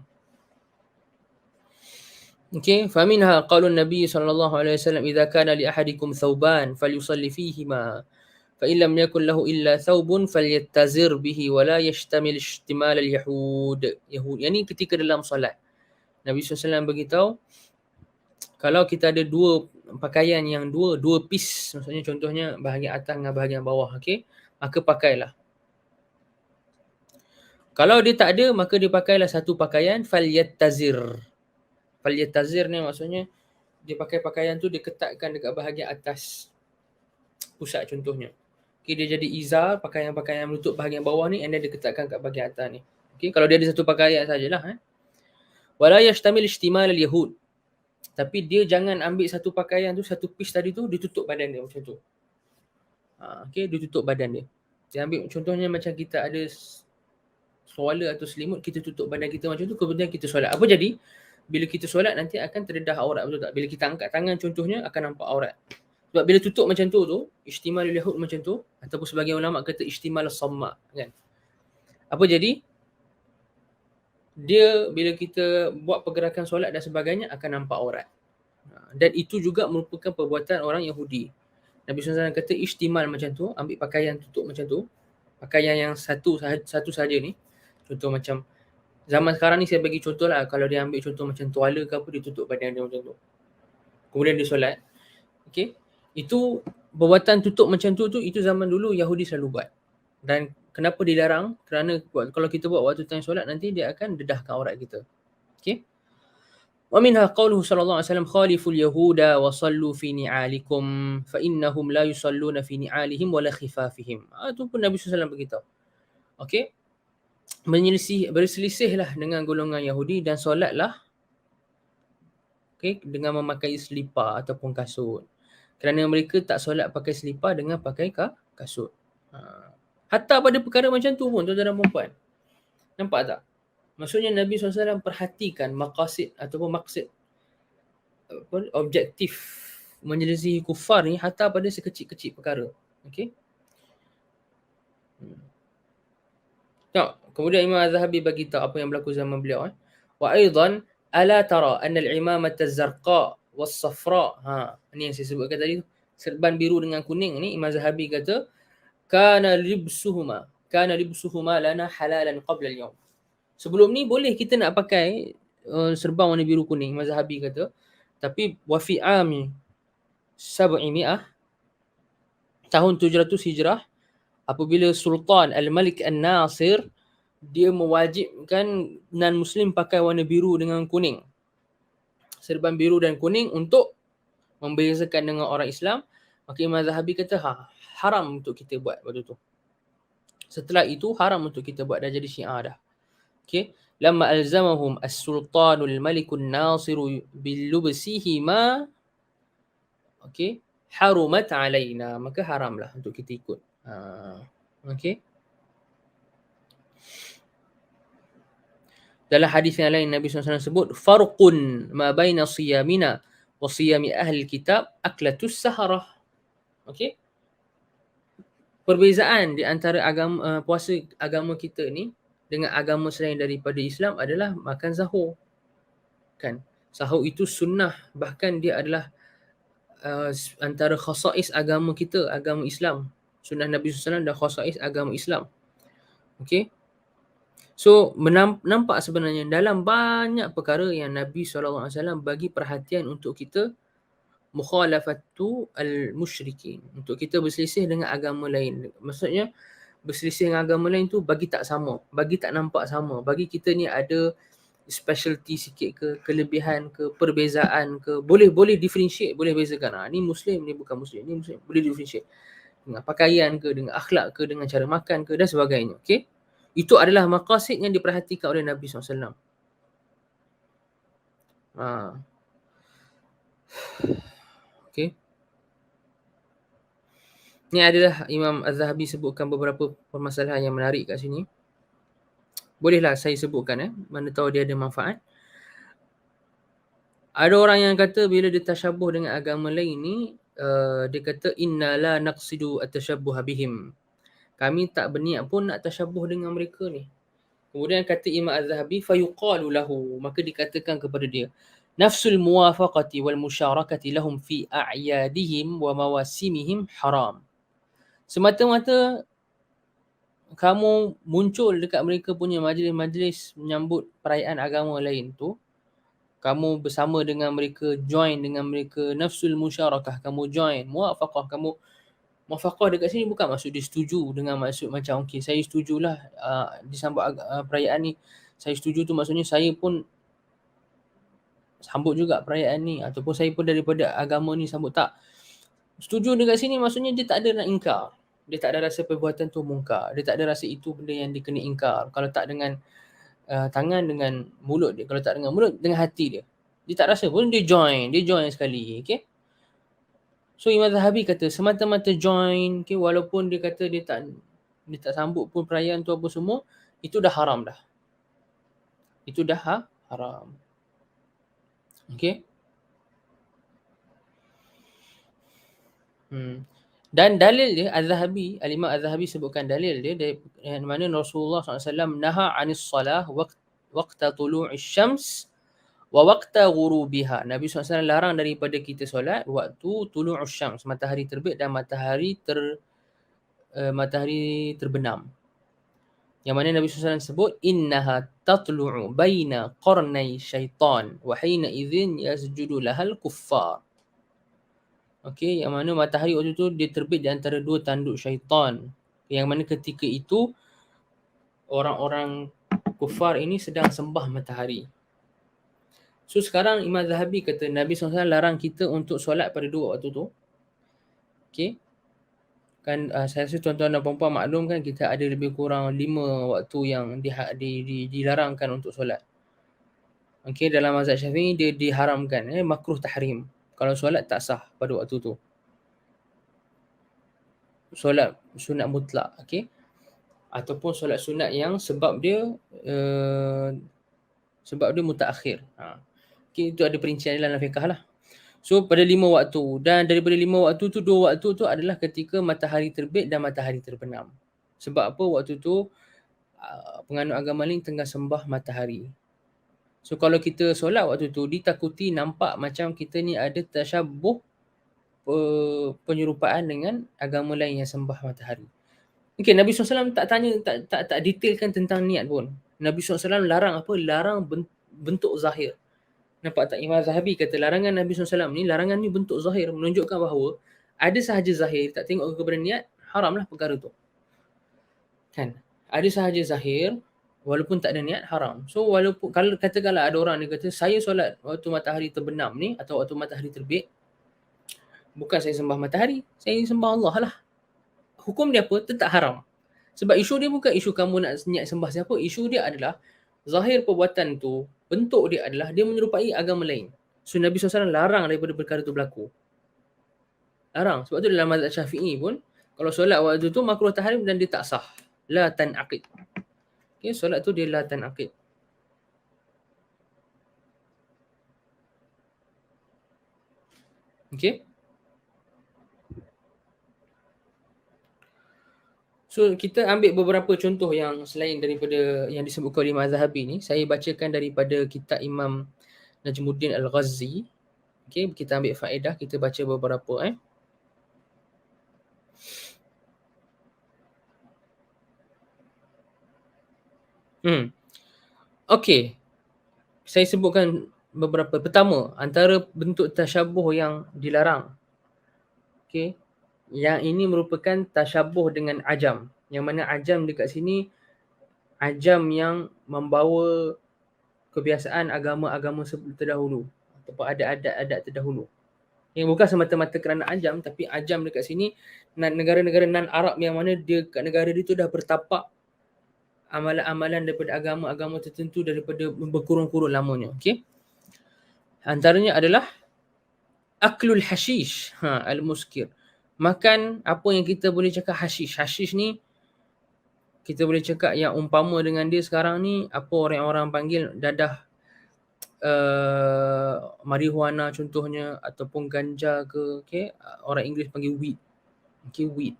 Okay, faminha qaulun Nabi sallallahu alaihi wasallam idza kana li ahadikum thawban falyusalli fihima fa in lam yakul lahu illa thawbun falyattazir bihi wa la yashtamil ihtimal al-yahud. Yani ketika dalam solat Nabi SAW beritahu kalau kita ada dua pakaian yang dua piece, maksudnya contohnya bahagian atas dengan bahagian bawah, okey, maka pakailah. Kalau dia tak ada, maka dia pakailah satu pakaian, falyattazir. Falyattazir ni maksudnya dia pakai pakaian tu dia ketatkan dekat bahagian atas pusat contohnya. Okey, dia jadi izar, pakaian-pakaian menutup bahagian bawah ni, and then dia ketatkan kat bahagian atas ni. Okey, kalau dia ada satu pakaian sajalah. Wala yashtamil ihtimal al-yahud. Tapi dia jangan ambil satu pakaian tu, satu piece tadi tu, dia tutup badan dia macam tu. Okey, dia tutup badan dia. Dia ambil contohnya macam kita ada swala atau selimut, kita tutup badan kita macam tu, kemudian kita solat. Apa jadi? Bila kita solat nanti akan terdedah aurat, betul tak? Bila kita angkat tangan contohnya akan nampak aurat. Sebab bila tutup macam tu, ihtimal al-yahud macam tu, ataupun sebagian ulama kata ihtimal as-samma, kan? Apa jadi? Dia bila kita buat pergerakan solat dan sebagainya akan nampak aurat. Dan itu juga merupakan perbuatan orang Yahudi. Nabi SAW kata ihtimal macam tu, ambil pakaian tutup macam tu, pakaian yang satu saja ni. Contoh macam zaman sekarang ni saya bagi contoh lah, kalau dia ambil contoh macam tuala ke apa, dia tutup badan dia macam tu. Kemudian dia solat. Okay. Itu perbuatan tutup macam tu itu zaman dulu Yahudi selalu buat. Dan kenapa dilarang? Kerana kalau kita buat waktu time solat nanti dia akan dedahkan aurat kita. Okay. Wa minha qauluhu sallallahu alaihi wasallam khaliful yahuda wa sallu fi ni'alikum fa innahum la yusalluna fi ni'alihim wa la khifafihim. Itu pun Nabi SAW beritahu. Okay. Berselisihlah dengan golongan Yahudi dan solatlah okay, dengan memakai selipar ataupun kasut. Kerana mereka tak solat pakai selipar dengan pakai kasut. Hatta pada perkara macam tu pun tuan-tuan dan puan-puan. Nampak tak? Maksudnya Nabi SAW perhatikan maqasid ataupun maksud objektif menyelisihi kufar ni hatta pada sekecil-kecil perkara. Okey. Kemudian Imam Az-Zahabi bagi tahu apa yang berlaku zaman beliau. Wa aidan ala tara anna al-imamata az-zarqa was-safra. Ni yang saya sebutkan tadi tu. Serban biru dengan kuning ni Imam Az-Zahabi kata kana libsuhuma lana halalan qabla al-yawm. Sebelum ni boleh kita nak pakai serban warna biru kuning, Imam Az-Zahabi kata. Tapi wa fi ami 700 tahun 700 Hijrah apabila Sultan Al-Malik An-Nasir dia mewajibkan non-Muslim pakai warna biru dengan kuning. Serban biru dan kuning untuk membezakan dengan orang Islam. Maka Imam Zahabi kata haram untuk kita buat waktu tu. Setelah itu haram untuk kita buat, dah jadi Syiah dah. Okay. Lamma alzamahum as-sultanul malikun nasiru billubsihima. Okay. Harumat alaina. Maka haramlah untuk kita ikut. Okay. Dalam hadis yang lain Nabi SAW sebut farqun ma baina siyamina wa siyami ahli kitab aklatus saharah. Okey. Perbezaan di antara agama puasa agama kita ni dengan agama selain daripada Islam adalah makan sahur. Kan? Sahur itu sunnah, bahkan dia adalah antara khasais agama kita, agama Islam. Sunnah Nabi SAW dan khasais agama Islam. Okey. So nampak sebenarnya dalam banyak perkara yang Nabi SAW bagi perhatian untuk kita mukhalafatu al-musyrikin, untuk kita berselisih dengan agama lain. Maksudnya berselisih dengan agama lain tu bagi tak sama, bagi tak nampak sama, bagi kita ni ada specialty sikit ke, kelebihan ke, perbezaan ke, boleh differentiate, boleh bezakan. Ni Muslim, ni bukan Muslim, ni Muslim, boleh differentiate dengan pakaian ke, dengan akhlak ke, dengan cara makan ke dan sebagainya. Okey. Itu adalah maqasid yang diperhatikan oleh Nabi SAW. Okay. Ni adalah Imam Az-Zahabi sebutkan beberapa permasalahan yang menarik kat sini. Bolehlah saya sebutkan mana tahu dia ada manfaat. Ada orang yang kata bila dia tasyabuh dengan agama lain ni, dia kata inna la naqsidu at-tashabbuh bihim. Kami tak berniat pun nak tasyabuh dengan mereka ni. Kemudian kata Imam Az-Zahabi fayuqalu lahu, maka dikatakan kepada dia nafsul muwafaqati wal musyarakati lahum fi a'yadihim wa mawasimihim haram. Semata-mata kamu muncul dekat mereka punya majlis-majlis menyambut perayaan agama lain tu, kamu bersama dengan mereka, join dengan mereka, nafsul musyarakah, kamu join, muwafaqah, kamu muwafaqah dekat sini bukan maksud dia setuju dengan maksud macam okey saya setujulah disambut perayaan ni, saya setuju tu maksudnya saya pun sambut juga perayaan ni ataupun saya pun daripada agama ni sambut, tak. Setuju dekat sini maksudnya dia tak ada nak ingkar. Dia tak ada rasa perbuatan tu mungkar. Dia tak ada rasa itu benda yang dia kena ingkar. Kalau tak dengan tangan, dengan mulut dia. Kalau tak dengan mulut, dengan hati dia. Dia tak rasa pun dia join. Dia join sekali. Okay. So Imam Zahabi kata semata-mata join, okay, walaupun dia kata dia tak sambut pun perayaan tu apa semua, itu dah haram dah. Itu dah haram. Okay. Dan dalil dia Az-Zahabi, Al-Imam Az-Zahabi sebutkan dalil dia yang mana Rasulullah SAW naha 'anis salah waqta tulu'is syams wa waqta ghurubiha. Nabi SAW larang daripada kita solat waktu tulu'us syams, matahari terbit dan matahari terbenam. Yang mana Nabi SAW sebut innaha tatlu'u baina qarnai syaitan wa hina idzin yasjudu lahal kuffar. Okey, yang mana matahari waktu tu dia terbit di antara dua tanduk syaitan. Yang mana ketika itu orang-orang kufar ini sedang sembah matahari. So sekarang Imam Zahabi kata Nabi SAW larang kita untuk solat pada dua waktu tu. Okey. Kan saya rasa tuan-tuan dan puan-puan maklum kan kita ada lebih kurang 5 waktu yang dilarangkan untuk solat. Okey, dalam mazhab Syafi'i dia diharamkan, makruh tahrim. Kalau solat tak sah pada waktu tu. Solat sunat mutlak, okey. ataupun solat sunat yang sebab dia mutaakhir. Okay, itu ada perincian dalam fiqh lah. So pada 5 waktu, dan daripada 5 waktu tu 2 waktu tu adalah ketika matahari terbit dan matahari terbenam. Sebab apa? Waktu tu penganut agama lain tengah sembah matahari. So kalau kita solat waktu tu, ditakuti nampak macam kita ni ada tasyabuh penyerupaan dengan agama lain yang sembah matahari. Okay, Nabi SAW tak tanya, tak detailkan tentang niat pun. Nabi SAW larang apa? Larang bentuk zahir. Nampak tak? Imam Zahabi kata larangan Nabi SAW ni, larangan ni bentuk zahir, menunjukkan bahawa ada sahaja zahir, tak tengok kepada niat, haramlah perkara tu. Kan? Ada sahaja zahir, walaupun tak ada niat, haram. So walaupun, kalau katakanlah ada orang dia kata, saya solat waktu matahari terbenam ni, atau waktu matahari terbit, bukan saya sembah matahari, saya sembah Allah lah. Hukum dia apa? Tetap haram. Sebab isu dia bukan isu kamu nak niat sembah siapa, isu dia adalah zahir perbuatan tu, bentuk dia adalah dia menyerupai agama lain. So Nabi SAW larang daripada perkara tu berlaku. Larang. Sebab tu dalam mazhab Syafi'i pun, kalau solat waktu tu makruh tahrim dan dia tak sah. La tan'aqid. Okay, solat tu dia la tan'aqid. Okay. So kita ambil beberapa contoh yang selain daripada yang disebutkan oleh Imam Zahabi ni. Saya bacakan daripada kitab Imam Najmuddin Al-Ghazi. Okay, kita ambil faedah, kita baca beberapa Okay, saya sebutkan beberapa. Pertama, antara bentuk tasyabuh yang dilarang. Okay, yang ini merupakan tasyabuh dengan ajam. Yang mana ajam dekat sini, ajam yang membawa kebiasaan agama-agama terdahulu ataupun adat-adat terdahulu. Yang bukan semata-mata kerana ajam, tapi ajam dekat sini negara-negara non-Arab yang mana dia kat negara dia tu dah bertapak amalan-amalan daripada agama-agama tertentu daripada berkurun-kurun lamanya. Okay. Antaranya adalah aklul hashish, al-muskir. Makan apa yang kita boleh cakap hashish. Hashish ni kita boleh cakap yang umpama dengan dia sekarang ni, apa orang-orang panggil dadah marihuana contohnya, ataupun ganja ke, okay? Orang Inggeris panggil weed. Okay, weed.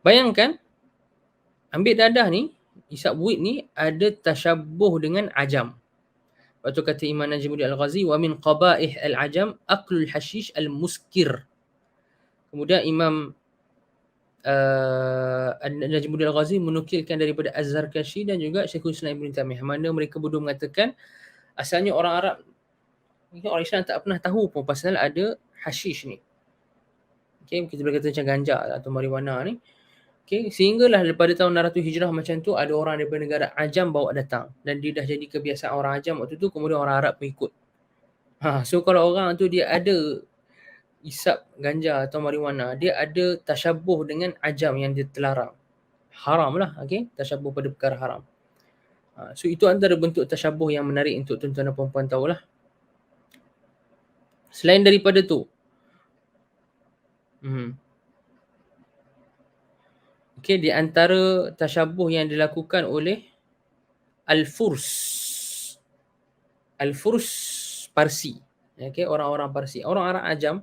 Bayangkan, ambil dadah ni, isap weed ni ada tasyabuh dengan ajam. Lepas tu kata Imam Najmuddin Al-Ghazi, wa min qabaih al-ajam aklul hashish al-muskir. Kemudian Imam Najmuddin Al-Ghazi menukilkan daripada Az-Zarkashi dan juga Syekhul Islam Ibn Taimiyah, mana mereka berdua mengatakan asalnya orang Arab, orang Islam tak pernah tahu pun pasal ada hashish ni. Okay, kita boleh kata macam ganja atau marijuana ni. Okay, sehinggalah daripada tahun 600 Hijrah macam tu, ada orang daripada negara Ajam bawa datang. Dan dia dah jadi kebiasaan orang Ajam waktu tu, kemudian orang Arab pun ikut. So kalau orang tu dia ada isap ganja atau marijuana, dia ada tasyabuh dengan ajam yang dia terlarang. Haram lah, okay? Tasyabuh pada perkara haram. So itu antara bentuk tasyabuh yang menarik untuk tuan-tuan dan puan-puan tahulah. Selain daripada tu, okay, di antara tasyabuh yang dilakukan oleh Al-Furs Parsi, okay, orang-orang Parsi, orang Arab Ajam,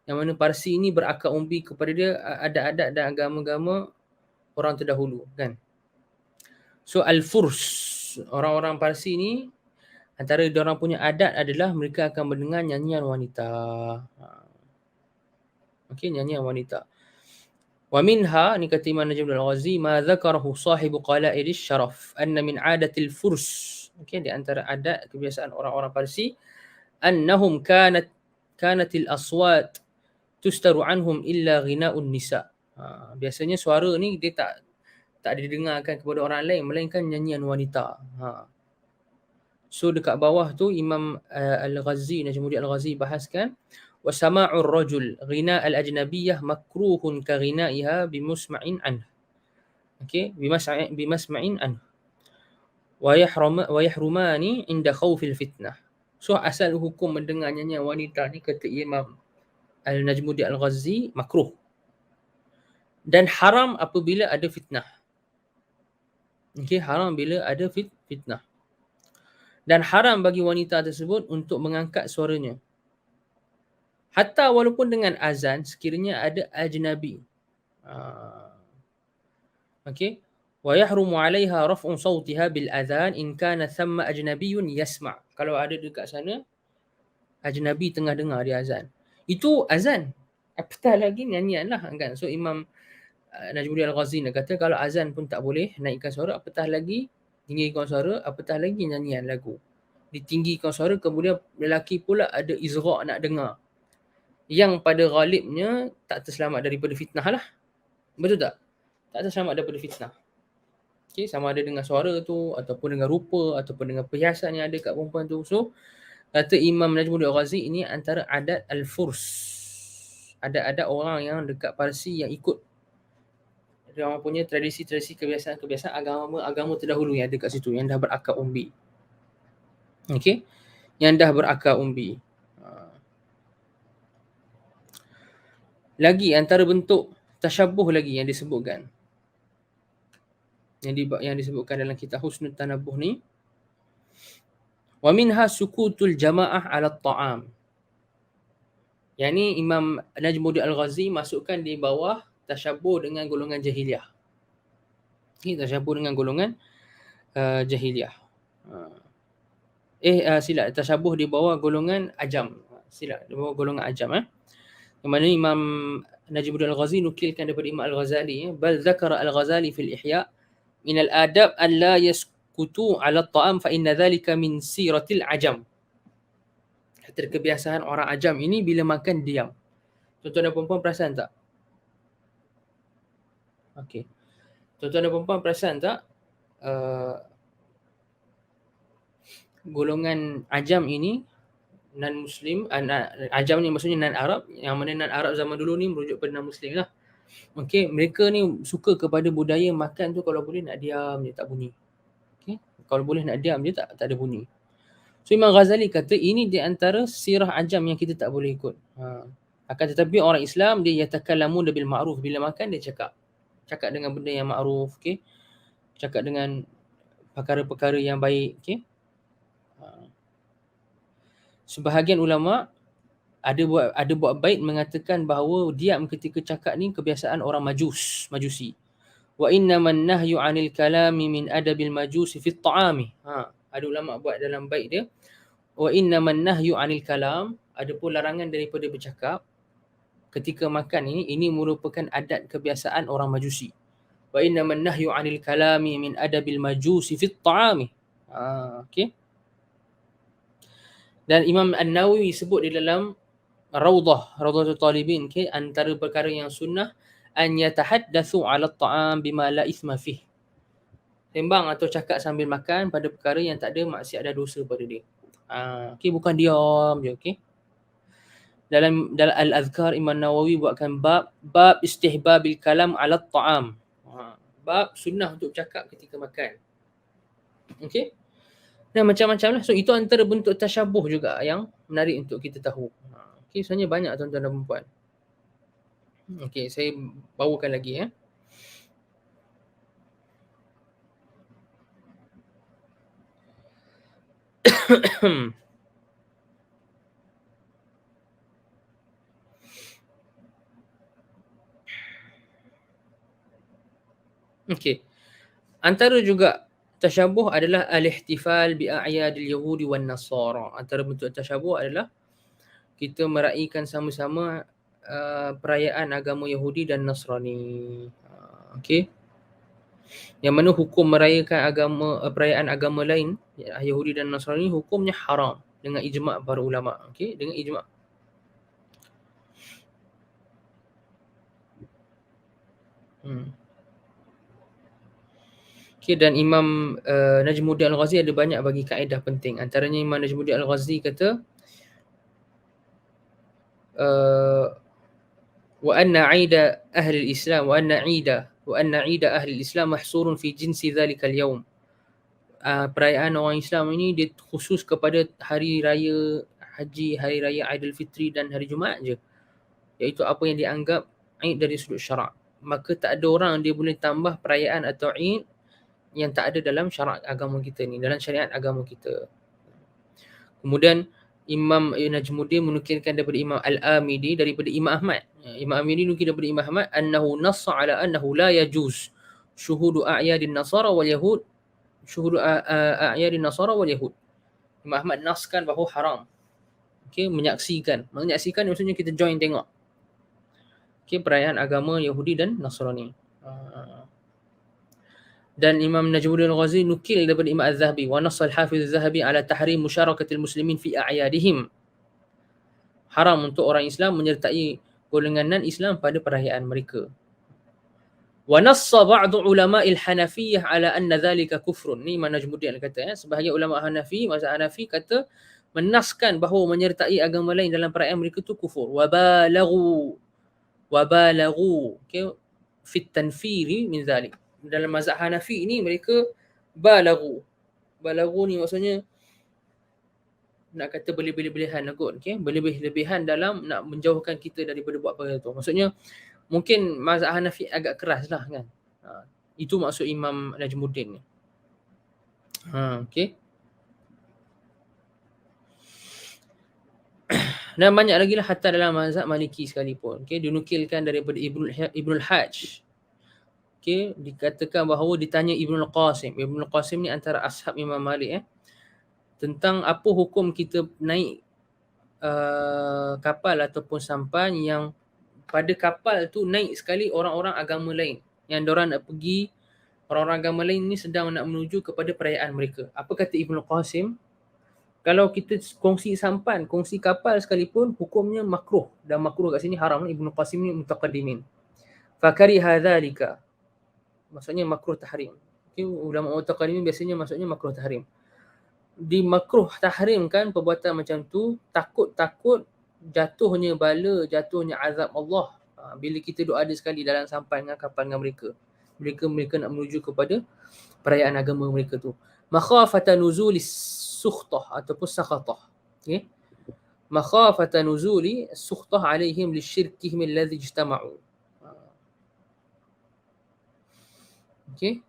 yang mana Parsi ni berakar umbi kepada dia adat-adat dan agama-agama orang terdahulu, kan. So Al-Furs, orang-orang Parsi ni, antara diorang punya adat adalah mereka akan mendengar nyanyian wanita. Okay, nyanyian wanita. Wa minha, ni kata Imam Najmuddin Al-Ghazi, ma dzakarahu sahibu qala'id syaraf anna min adatil furs. Okay, di antara adat kebiasaan orang-orang Parsi, annahum kanatil aswat tustaru anhum illa ghina'un nisa. Biasanya suara ni dia tak didengarkan kepada orang lain melainkan nyanyian wanita. So dekat bawah tu Imam Al-Ghazi, Najmuddin Al-Ghazi bahaskan, wa sama'ur rajul ghina al-ajnabiyyah makruhun ka ghina'iha bimusma'in anhu. Okay, bimasma'in anhu. Wa yahrumani inda khawfil fitnah. So asal hukum mendengar nyanyian wanita ni, kata Imam Al-Najmuddin Al-Ghazi, makruh dan haram apabila ada fitnah. Okey, haram bila ada fitnah. Dan haram bagi wanita tersebut untuk mengangkat suaranya. Hatta walaupun dengan azan sekiranya ada ajnabi. Okey. Wa yahrumu 'alaiha raf'u sautiha bil adhan in kana thamma ajnabiyyun yasma'. Kalau ada dekat sana ajnabi tengah dengar dia azan. Itu azan. Apatah lagi nyanyian lah kan. So Imam Najmuddin Al-Ghazali kata kalau azan pun tak boleh naikkan suara, apatah lagi tinggikan suara, apatah lagi nyanyian lagu. Ditinggikan suara kemudian lelaki pula ada izra' nak dengar. Yang pada ghalibnya tak terselamat daripada fitnah lah. Betul tak? Tak terselamat daripada fitnah. Okay, sama ada dengan suara tu ataupun dengan rupa ataupun dengan perhiasan yang ada kat perempuan tu. So kata Imam Najmuddin Al-Ghazali ini antara adat Al-Furs. Ada orang yang dekat Parsi yang ikut dia orang punya tradisi-tradisi kebiasaan-kebiasaan agama terdahulu yang ada kat situ yang dah berakar umbi. Okey. Yang dah berakar umbi. Lagi antara bentuk tasyabuh lagi yang disebutkan. Yang disebutkan dalam kitab Husnul Tanabbuh ni. Wa minha sukutul jamaah 'ala at-ta'am. Yang ni Imam Najmuddin Al-Ghazali masukkan di bawah tasyabuh dengan golongan jahiliah. Ini tasyabuh dengan golongan jahiliah. Silap, tasyabuh di bawah golongan ajam. Silap, di bawah golongan ajam. Yang mana Imam Najmuddin Al-Ghazali nukilkan daripada Imam Al-Ghazali. Bal zakara Al-Ghazali fil Ihya min al-adab an la yaskutu 'ala at-ta'am fa inna dhalika min siratil ajam. Kata kebiasaan orang ajam ini bila makan diam. Tuan-tuan dan perempuan perasan tak? Okey. Tuan-tuan dan perempuan perasan tak? Golongan ajam ini non-Muslim, ajam ni maksudnya non-Arab, yang mana non-Arab zaman dulu ni merujuk pada non-Muslim lah. Okey, mereka ni suka kepada budaya makan tu kalau boleh nak diam je, tak bunyi. Okey, kalau boleh nak diam je, tak ada bunyi. So Imam Ghazali kata ini di antara sirah ajam yang kita tak boleh ikut. Akan tetapi orang Islam dia yatakallamun bil ma'ruf, bila makan dia cakap dengan benda yang ma'ruf, okey. Cakap dengan perkara-perkara yang baik, okey. Sebahagian ulama ada buat baik mengatakan bahawa diam ketika cakap ni kebiasaan orang majusi. Wa innaman nahyu 'anil kalami min adabil majusi fit ta'ami. Ada ulama buat dalam bait dia. Wa innaman nahyu 'anil kalam, adapun larangan daripada bercakap ketika makan ini merupakan adat kebiasaan orang majusi. Wa innaman nahyu 'anil kalami min adabil majusi fit ta'ami. Okey. Dan Imam An-Nawawi sebut di dalam Rawdatul Talibin, okay, antara perkara yang sunnah an yatahaddatsu 'ala at-ta'am bima la ithma fih. Sembang atau cakap sambil makan pada perkara yang tak ada maksiat dan dosa pada dia. Okey, bukan diam je, okey. Dalam Al-Azkar Imam Nawawi buatkan bab istihbabil kalam 'ala at-ta'am. Bab sunnah untuk cakap ketika makan. Okey. Dan macam-macam lah. So itu antara bentuk tasyabuh juga yang menarik untuk kita tahu. Okay, sebenarnya banyak tuan-tuan dan perempuan. Okay, saya bawakan lagi ya. Okay. Antara juga tasyabuh adalah al-ihtifal bi a'yadil yahudi wan nasara. Antara bentuk tasyabuh adalah kita meraihkan sama-sama perayaan agama Yahudi dan Nasrani. Okey. Yang mana hukum merayakan perayaan agama lain, Yahudi dan Nasrani, hukumnya haram dengan ijma' para ulama. Okey, dengan ijma'. Okay, dan Imam Najmuddin Al-Ghazali ada banyak bagi kaedah penting. Antaranya Imam Najmuddin Al-Ghazali kata wa anna 'ida ahli al-Islam wa anna 'ida ahli al-Islam mahsurun fi jinsi dhalikal yawm. Perayaan orang Islam ini dia khusus kepada hari raya haji, hari raya Aidilfitri dan hari Jumaat je. Iaitu apa yang dianggap Eid dari sudut syarak. Maka tak ada orang dia boleh tambah perayaan atau Eid yang tak ada dalam syarak agama kita ni, dalam syariat agama kita. Kemudian Imam Najmuddin menukilkan daripada Imam Al-Amidi daripada Imam Ahmad. Imam Amidi nukil daripada Imam Ahmad annahu nassa ala annahu la yajuz syuhudu a'yadin nasara wal yahud syuhudu a'yadin nasara wal yahud. Imam Ahmad naskan bahawa haram. Okey, menyaksikan. Menyaksikan maksudnya kita join tengok. Okey, perayaan agama Yahudi dan Nasrani. Dan Imam Najmuddin Al-Ghazi nukil daripada Imam Az-Zahabi wa nassal Hafiz Az-Zahabi ala tahrim musyarakati muslimin fi a'yadihim. Haram untuk orang Islam menyertai golongan non-Islam pada perayaan mereka. Wa nassa ba'du ulama'il Hanafiyah ala anna dhalika kufrun. Ni Imam Najmuddin kata, sebahagian ulama Hanafi, mazhab Hanafi kata menaskan bahawa menyertai agama lain dalam perayaan mereka tu kufur. Wa balaghu okay, fit tanfiri min dhalik. Dalam mazhab Hanafi ni mereka balaghu ni maksudnya nak kata berlebih-lebihan lah kot, okay? Berlebih-lebihan dalam nak menjauhkan kita daripada buat perkara tu. Maksudnya mungkin mazhab Hanafi agak keras lah kan. Itu maksud Imam Najmuddin ni. Okay. Dan banyak lagi lah hatta dalam mazhab Maliki sekalipun. Okay, dinukilkan daripada Ibnul Hajj. Okay, dikatakan bahawa ditanya Ibnul Qasim. Ibnul Qasim ni antara ashab Imam Malik tentang apa hukum kita naik kapal ataupun sampan yang pada kapal tu naik sekali orang-orang agama lain. Yang diorang nak pergi, orang-orang agama lain ni sedang nak menuju kepada perayaan mereka. Apa kata Ibnul Qasim? Kalau kita kongsi sampan, kongsi kapal sekalipun, hukumnya makruh. Dan makruh kat sini haram. Ibnul Qasim ni mutaqaddimin. Fakariha dhalika. Maksudnya makruh tahrim. Okay, ulama mutaqaddimin biasanya maksudnya makruh tahrim. Di makruh tahrim kan perbuatan macam tu, takut jatuhnya bala, jatuhnya azab Allah. Bila kita doa ada sekali dalam sampan dengan kapal dengan mereka. Mereka nak menuju kepada perayaan agama mereka tu. Makhafata nuzuli sukhtah ataupun sakhatah. Okay? Makhafata nuzuli sukhtah alaihim lisyirkihim alladhi ijtama'u. Okay.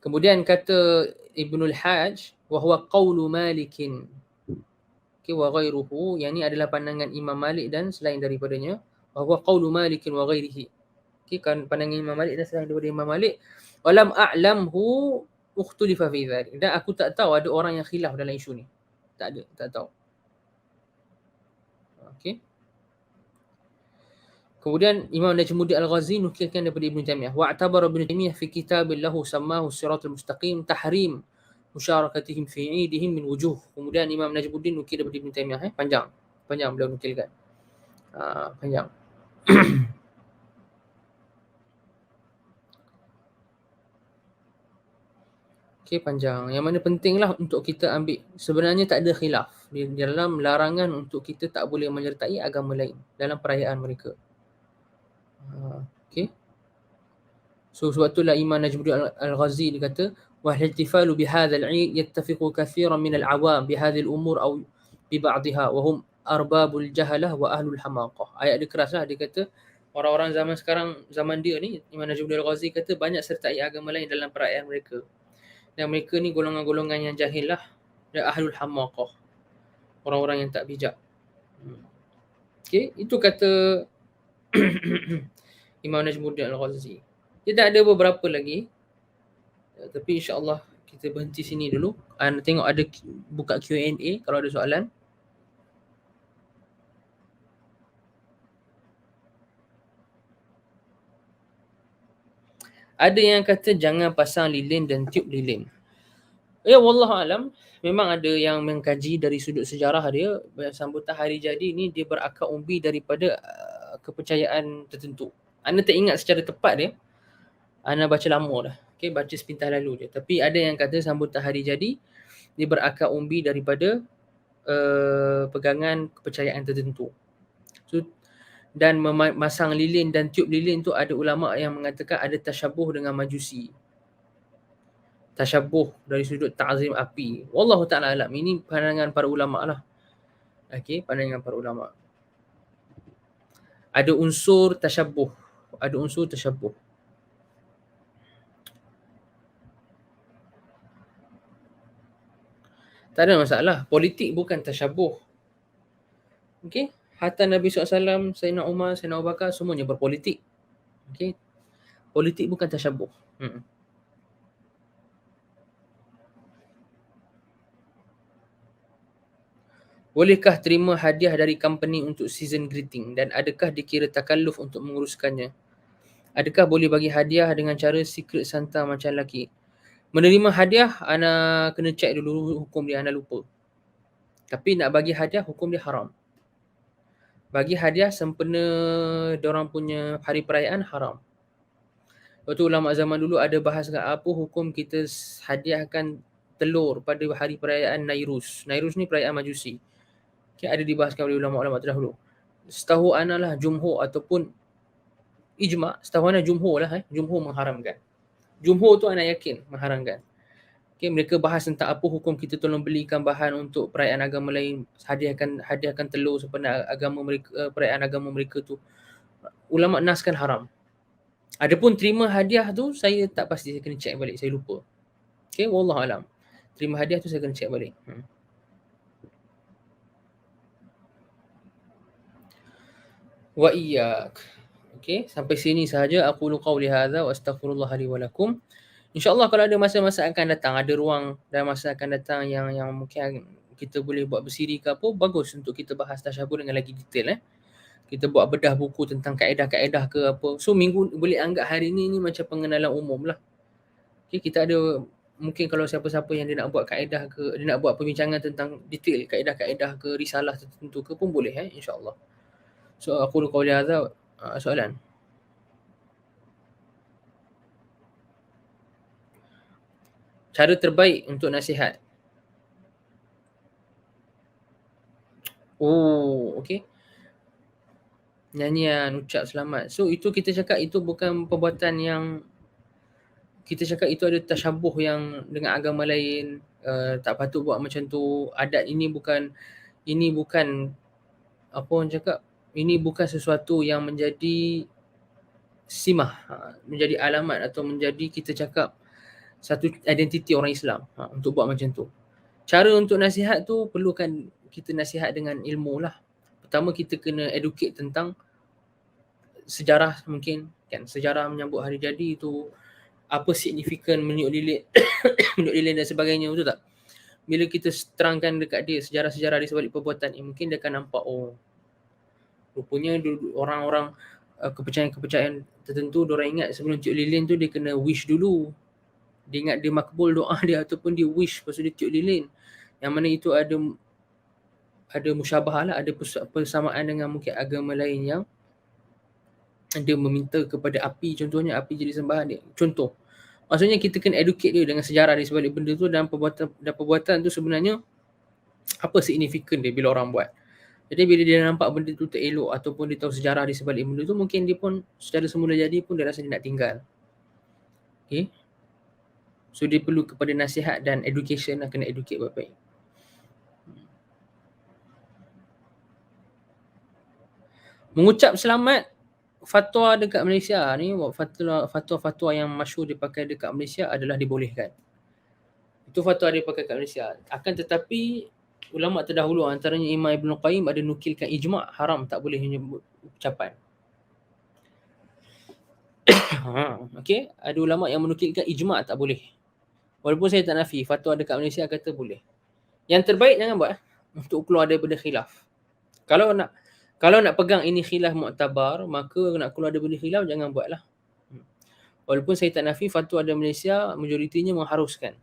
Kemudian kata Ibnul Hajj, wa huwa qawlu Malikin. Okay, wa ghairuhu, yang ni adalah pandangan Imam Malik dan selain daripadanya. Wa huwa qawlu Malikin wa ghairihi. Okay, kan pandangan Imam Malik dan selain daripada Imam Malik. Walam a'lamhu ukhtulifa fi dhalik. Dan aku tak tahu ada orang yang khilaf dalam isu ni. Tak ada, tak tahu. Okay. Kemudian Imam Najmuddin Al-Ghazi nukilkan daripada Ibn Taymiyah. Wa'tabara Ibn Taymiyah fi kitabin lahu sammahu Siratul Mustaqim tahrim musyarakatihim fi 'idihim min wujuh. Kemudian Imam Najmuddin nukil daripada Ibn Taymiyah. Panjang beliau nukilkan. Panjang. Okay, panjang. Yang mana pentinglah untuk kita ambil. Sebenarnya tak ada khilaf di dalam larangan untuk kita tak boleh menyertai agama lain dalam perayaan mereka. Okay. So sebab itulah Imam Najmuddin Al-Ghazi dia kata wal-ihtifalu bihadzal 'id yattafiqu kathiran min al-'awam bihadhihi al-umur aw bi ba'dihha wa hum arbabul jahalah wa ahlul hamaqah. Ayat dia keraslah, dia kata orang-orang zaman sekarang, zaman dia ni, Imam Najmuddin Al-Ghazi kata banyak sertai agama lain dalam perayaan mereka. Dan mereka ni golongan-golongan yang jahil lah, dan ahlul hamaqah, orang-orang yang tak bijak. Okay, itu kata Imam Najmuddin Al-Ghazi. Dia tak ada beberapa lagi, tapi insya-Allah kita berhenti sini dulu. Tengok ada buka Q&A kalau ada soalan. Ada yang kata jangan pasang lilin dan tiup lilin. Ya, wallahualam, memang ada yang mengkaji dari sudut sejarah dia, sambutan hari jadi ni dia berakar umbi daripada kepercayaan tertentu. Ana tak ingat secara tepat dia. Ana baca lama dah. Okay, baca sepintas lalu je. Tapi ada yang kata sambutan hari jadi dia berakar umbi daripada pegangan kepercayaan tertentu. So, dan memasang lilin dan tiup lilin tu ada ulama yang mengatakan ada tasyabuh dengan majusi. Tasyabuh dari sudut ta'zim api. Wallahu ta'ala alam. Ini pandangan para ulama lah. Okay, pandangan para ulama. Ada unsur tasyabuh. Tak ada masalah. Politik bukan tasyabuh. Okey? Hatta Nabi SAW, Sayyidina Umar, Sayyidina Abu Bakar semuanya berpolitik. Okey? Politik bukan tasyabuh. Bolehkah terima hadiah dari company untuk season greeting dan adakah dikira takalluf untuk menguruskannya? Adakah boleh bagi hadiah dengan cara secret Santa macam lelaki? Menerima hadiah, ana kena check dulu hukum dia, ana lupa. Tapi nak bagi hadiah, hukum dia haram. Bagi hadiah sempena diorang punya hari perayaan, haram. Lepas tu ulama zaman dulu ada bahas apa hukum kita hadiahkan telur pada hari perayaan Nairuz. Nairuz ni perayaan Majusi. Okay, ada dibahaskan oleh ulama-ulama terdahulu. Setahu ana lah jumhur ataupun ijma', setahu ana jumhur lah, jumhur mengharamkan. Jumhur tu ana yakin mengharamkan. Okay, mereka bahas tentang apa hukum kita tolong belikan bahan untuk perayaan agama lain, hadiahkan telur sempena agama mereka, perayaan agama mereka tu. Ulama naskan haram. Adapun terima hadiah tu saya tak pasti, saya kena check balik, saya lupa. Okay, wallahu alam. Terima hadiah tu saya kena check balik. Wa iyyak. Okey, sampai sini sahaja aqulu qauli hadza wa astaghfirullah li wa lakum. InsyaAllah kalau ada masa-masa akan datang, ada ruang dan masa akan datang yang mungkin kita boleh buat bersiri ke apa, bagus untuk kita bahas tasyabuh dengan lagi detail. Kita buat bedah buku tentang kaedah-kaedah ke apa. So minggu boleh anggap hari ni macam pengenalan umum lah. Okay, kita ada mungkin kalau siapa-siapa yang dia nak buat kaedah ke, dia nak buat perbincangan tentang detail kaedah-kaedah ke, risalah tertentu ke pun boleh insyaAllah. So aqulu qauli hadza. Soalan. Cara terbaik untuk nasihat. Oh, okey. Nyanyian, ucap selamat. So itu kita cakap itu bukan perbuatan yang kita cakap itu ada tasyabuh yang dengan agama lain, tak patut buat macam tu. Adat ini bukan apa orang cakap, ini bukan sesuatu yang menjadi simah, menjadi alamat atau menjadi kita cakap satu identiti orang Islam untuk buat macam tu. Cara untuk nasihat tu perlukan kita nasihat dengan ilmu lah. Pertama kita kena educate tentang sejarah mungkin kan, sejarah menyambut hari jadi tu, apa signifikan meniup lilin meniup lilin dan sebagainya, betul tak? Bila kita terangkan dekat dia sejarah-sejarah di sebalik perbuatan ni, mungkin dia akan nampak rupanya orang-orang kepercayaan-kepercayaan tertentu diorang ingat sebelum tiup lilin tu dia kena wish dulu. Dia ingat dia makbul doa dia ataupun dia wish lepas tu dia tiup lilin. Yang mana itu ada musyabahah lah, ada persamaan dengan mungkin agama lain yang dia meminta kepada api, contohnya api jadi sembahan dia. Contoh. Maksudnya kita kena educate dia dengan sejarah di sebalik benda tu dan perbuatan tu sebenarnya apa signifikan dia bila orang buat. Jadi bila dia nampak benda tu tak elok ataupun dia tahu sejarah di sebalik benda tu, mungkin dia pun secara semula jadi pun dia rasa dia nak tinggal. Okay. So dia perlu kepada nasihat dan education lah, kena educate baik-baik. Mengucap selamat fatwa dekat Malaysia ni, fatwa-fatwa yang masyhur dipakai dekat Malaysia adalah dibolehkan. Itu fatwa dia pakai kat Malaysia. Akan tetapi ulama terdahulu antaranya Imam Ibn Qayyim ada nukilkan ijma' haram, tak boleh menyebut ucapan. Okey, ada ulama yang menukilkan ijma' tak boleh. Walaupun saya tak nafi, fatwa dekat Malaysia kata boleh. Yang terbaik jangan buat untuk keluar daripada khilaf. Kalau nak pegang ini khilaf mu'tabar, maka nak keluar daripada khilaf jangan buatlah. Walaupun saya tak nafi, fatwa di Malaysia majoritinya mengharuskan.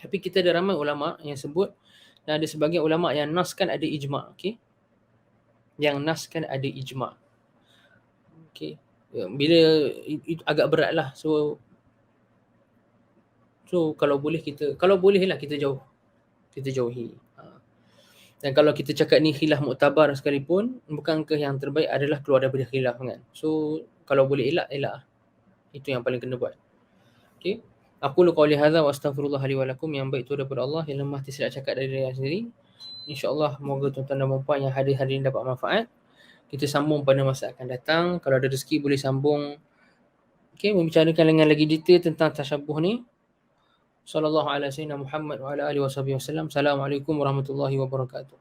Tapi kita ada ramai ulama yang sebut dan ada sebagian ulama yang naskan ada ijma', okey. Yang naskan ada ijma'. Okey. Bila itu agak beratlah. So kalau boleh lah kita jauhi. Dan kalau kita cakap ni khilaf muktabar sekalipun, bukankah yang terbaik adalah keluar daripada khilaf kan? So kalau boleh elak. Itu yang paling kena buat. Okey. Aku lu qauli hadza wa astaghfirullah li wa lakum, yang baik itu daripada Allah, yang lemah tidak cakap dari diri sendiri. InsyaAllah moga tuan-tuan dan puan yang hadir hari ini dapat manfaat. Kita sambung pada masa akan datang. Kalau ada rezeki boleh sambung. Okey, membicarakan dengan lagi detail tentang tasyabuh ni. Sallallahu ala sayyidina Muhammad wa ala alihi washabihi wasallam. Assalamualaikum warahmatullahi wabarakatuh.